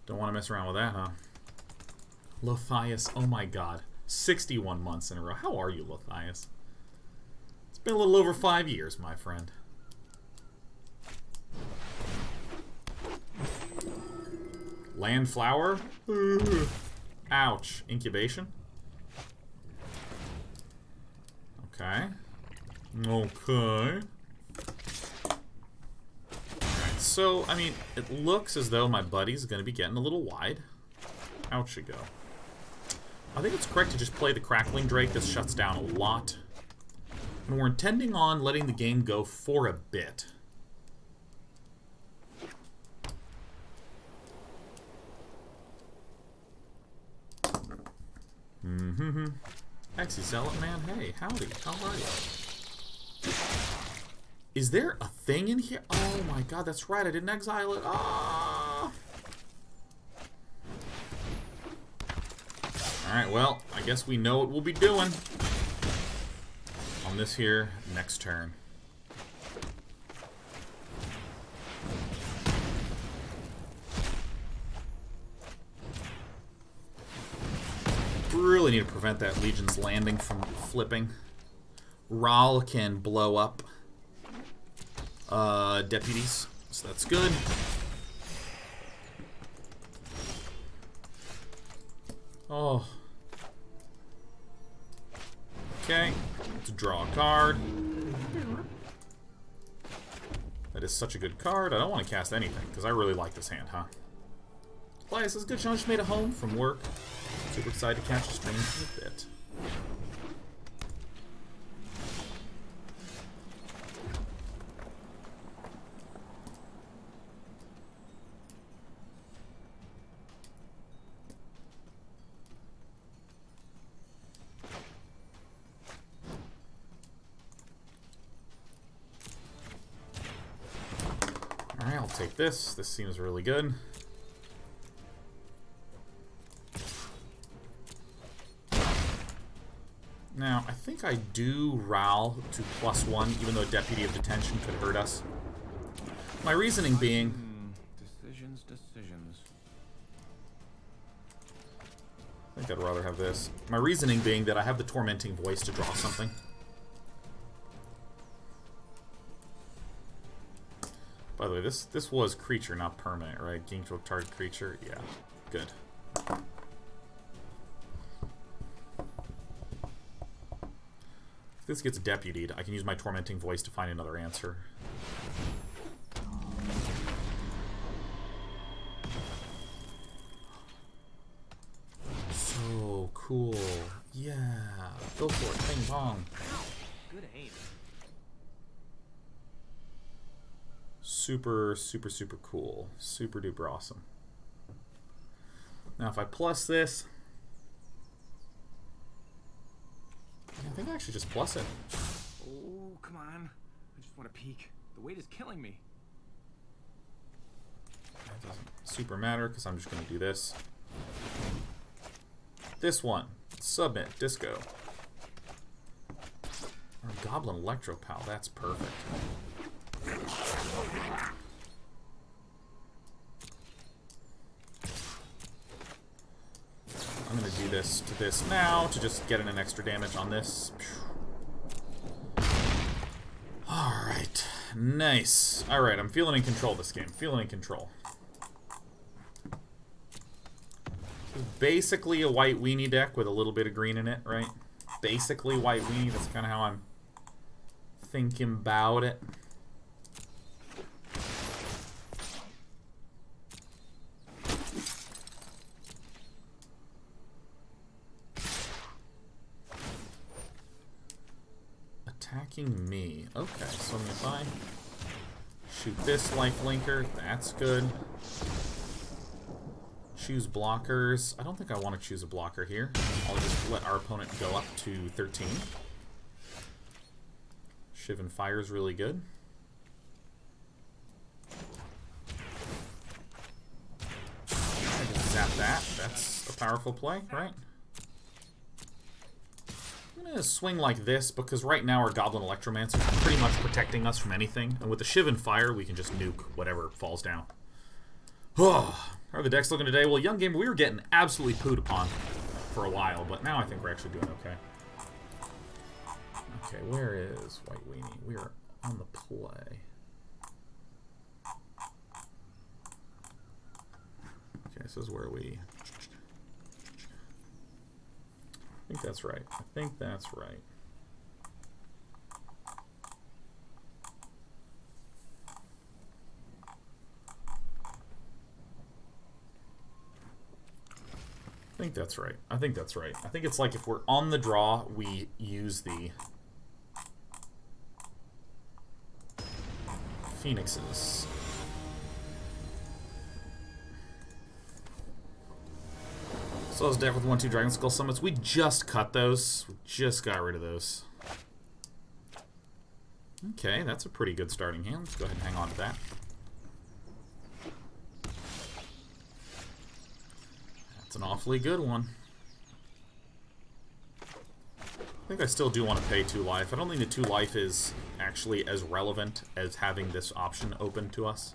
Don't want to mess around with that, huh? Lothias, oh my god. 61 months in a row. How are you, Lothias? It's been a little over 5 years, my friend. Land Flower? Ouch. Incubation? Okay. Okay. Alright, so, I mean, it looks as though my buddy's going to be getting a little wide. Out you go. I think it's correct to just play the Crackling Drake. This shuts down a lot. And we're intending on letting the game go for a bit. Mm-hmm. Exy Zealot, man. Hey, howdy. How are you? Is there a thing in here? Oh my god, that's right. I didn't exile it. Ah! Alright, well, I guess we know what we'll be doing on this here next turn. Really need to prevent that Legion's landing from flipping. Raul can blow up deputies, so that's good. Oh. Okay, let's draw a card. That is such a good card. I don't want to cast anything, because I really like this hand, huh? Elias says, good, Sean just made a home from work. Super excited to catch a stream for a bit. Alright, I'll take this. This seems really good. Now, I think I do Raul to +1, even though Deputy of Detention could hurt us. My reasoning being... Decisions. I think I'd rather have this. My reasoning being that I have the Tormenting Voice to draw something. By the way, this was creature, not permanent, right? Gain to a target creature? Yeah, good. If this gets deputied, I can use my Tormenting Voice to find another answer. So cool. Yeah. Go for it. Ping pong. Good aim. Super, super, super cool. Super duper awesome. Now if I plus this... I think I actually just plus it. Oh, come on. I just want to peek. The weight is killing me. That doesn't super matter because I'm just going to do this. This one. Submit. Disco. Or Goblin Electropal. That's perfect. I'm going to do this to this now to just get in an extra damage on this. Alright. Nice. Alright, I'm feeling in control this game. Feeling in control. Basically a white weenie deck with a little bit of green in it, right? Basically white weenie. That's kind of how I'm thinking about it. Attacking me. Okay, so if I shoot this lifelinker, that's good. Choose blockers. I don't think I want to choose a blocker here. I'll just let our opponent go up to 13. Shiv and Fire is really good. I just zap that. That's a powerful play, right? I'm going to swing like this because right now our Goblin Electromancer is pretty much protecting us from anything. And with the Shiv and Fire, we can just nuke whatever falls down. Oh, how are the decks looking today? Well, Young Gamer, we were getting absolutely pooed upon for a while, but now I think we're actually doing okay. Okay, where is White Weenie? We are on the play. Okay, this is where we... I think that's right. I think that's right. I think that's right. I think that's right. I think it's like if we're on the draw, we use the Phoenixes. So those deck with 1/2 Dragon Skull Summits. We just cut those. We just got rid of those. Okay, that's a pretty good starting hand. Let's go ahead and hang on to that. That's an awfully good one. I think I still do want to pay 2 life. I don't think the 2 life is actually as relevant as having this option open to us.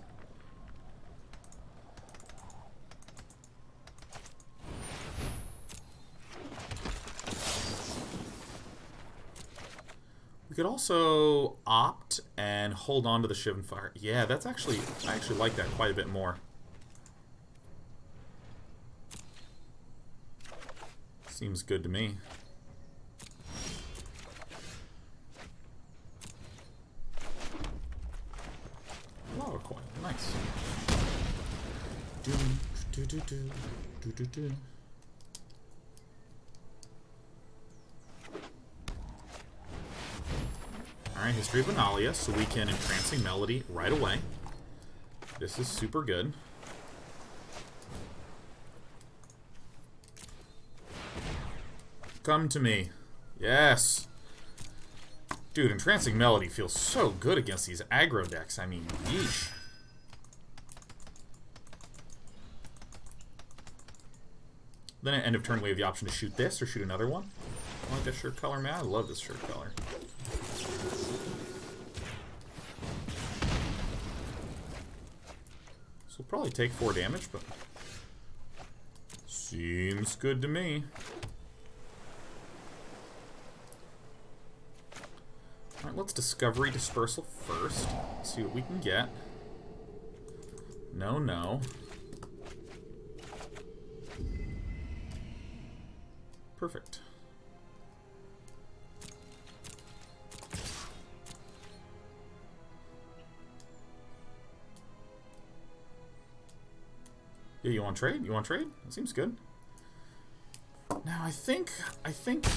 We could also opt and hold on to the Shivan Fire. Yeah, that's actually, I actually like that quite a bit more. Seems good to me. Lava Coil, nice. Alright, History of Benalia, so we can Entrancing Melody right away. This is super good. Come to me. Yes! Dude, Entrancing Melody feels so good against these aggro decks. I mean, yeesh. Then at end of turn we have the option to shoot this or shoot another one. I like this shirt color, man. I love this shirt color. So we'll probably take 4 damage, but seems good to me. Alright, let's Discovery Dispersal first. See what we can get. No, no. Perfect. Yeah, you want to trade? You want to trade? That seems good. Now, I think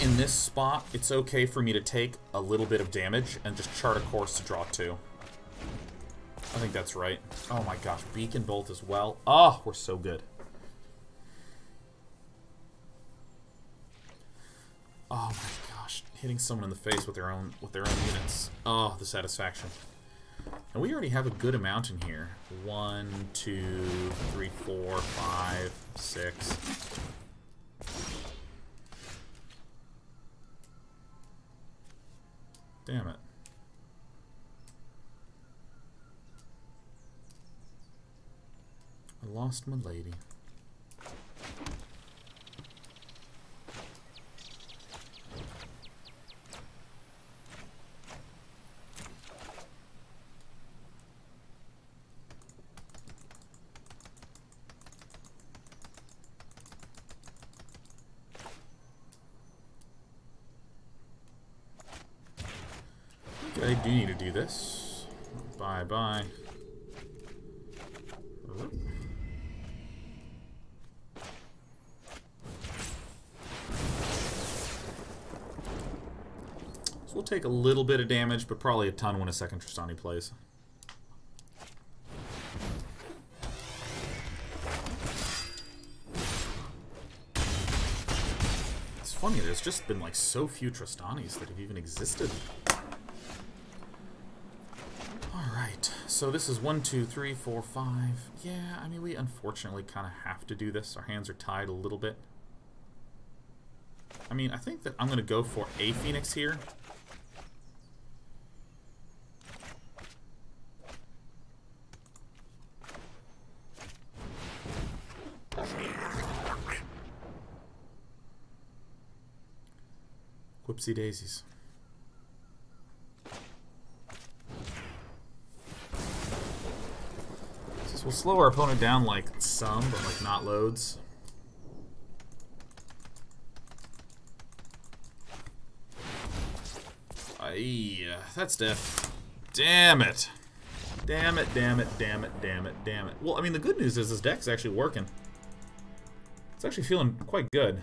in this spot, it's okay for me to take a little bit of damage and just chart a course to draw 2. I think that's right. Oh my gosh, Beacon Bolt as well. Oh, we're so good. Oh my gosh, hitting someone in the face with their own units. Oh, the satisfaction. And we already have a good amount in here. 1, 2, 3, 4, 5, 6. Damn it. I lost my lady. I do need to do this. Bye-bye. So we'll take a little bit of damage, but probably a ton when a second Tristani plays. It's funny, there's just been like so few Tristanis that have even existed. So this is 1, 2, 3, 4, 5. Yeah, I mean, we unfortunately kind of have to do this. Our hands are tied a little bit. I mean, I think that I'm going to go for a Phoenix here. Whoopsie daisies. We'll slow our opponent down like some, but like not loads. Aye, that's death. Damn it. Damn it, damn it, damn it, damn it, damn it. Well, I mean, the good news is this deck's actually working. It's actually feeling quite good.